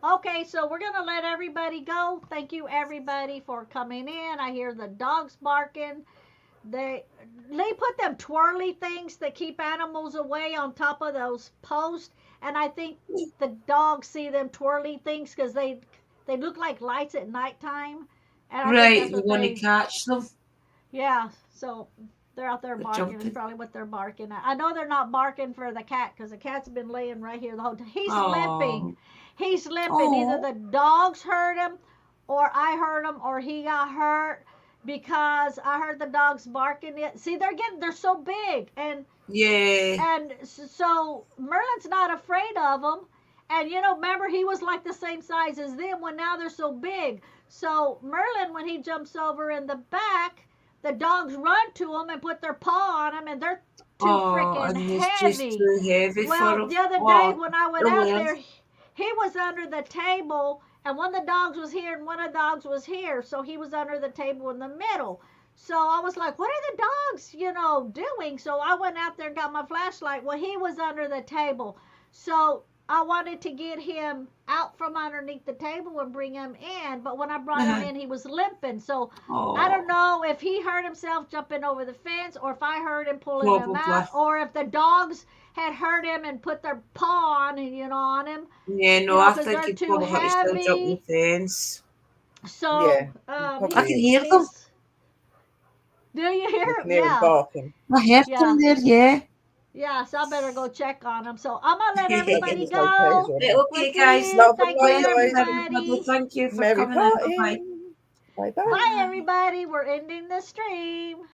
Okay, so we're gonna let everybody go. Thank you everybody for coming in. I hear the dogs barking. They they put them twirly things that keep animals away on top of those posts, and I think the dogs see them twirly things because they look like lights at nighttime, and I think Right, that's you what want to they catch them? yeah. So they're out there They're barking. Is jumping. probably what they're barking at. I know they're not barking for the cat because the cat's been laying right here the whole time. He's limping. Oh, He's limping. Either oh, the dogs hurt him, or I hurt him, or he got hurt because I heard the dogs barking. See, they're so big, yeah. and so Merlin's not afraid of them. And remember he was like the same size as them when now they're so big. So Merlin, when he jumps over in the back, the dogs run to him and put their paw on him, and they're too Oh, freaking and it's just heavy. too heavy for Well, him. the other day Oh, when I went they'll out learn. there, he was under the table, and one of the dogs was here, and one of the dogs was here. So he was under the table in the middle. So I was like, what are the dogs, doing? So I went out there and got my flashlight. Well, he was under the table. So I wanted to get him out from underneath the table and bring him in. But when I brought him in, he was limping. So I don't Oh, know if he hurt himself jumping over the fence or if I heard him pulling him probably. out or if the dogs had hurt him and put their paw on, on him, Yeah, no, I because think they're he'd too probably have to still jump the heavy. fence. So Yeah, he I probably can is. hear them. he's. Do you hear You him? can hear him Yeah, barking. I heard yeah. them there, yeah. Yeah, so I better go check on them. So I'm gonna let everybody It's no pleasure go. on Right, him. We're okay, guys. pleased. Love and Thank light, you, guys. Blessings, everybody. everybody. Thank you for Merry coming in. Bye bye. party. Bye bye. Bye, everybody. We're ending the stream.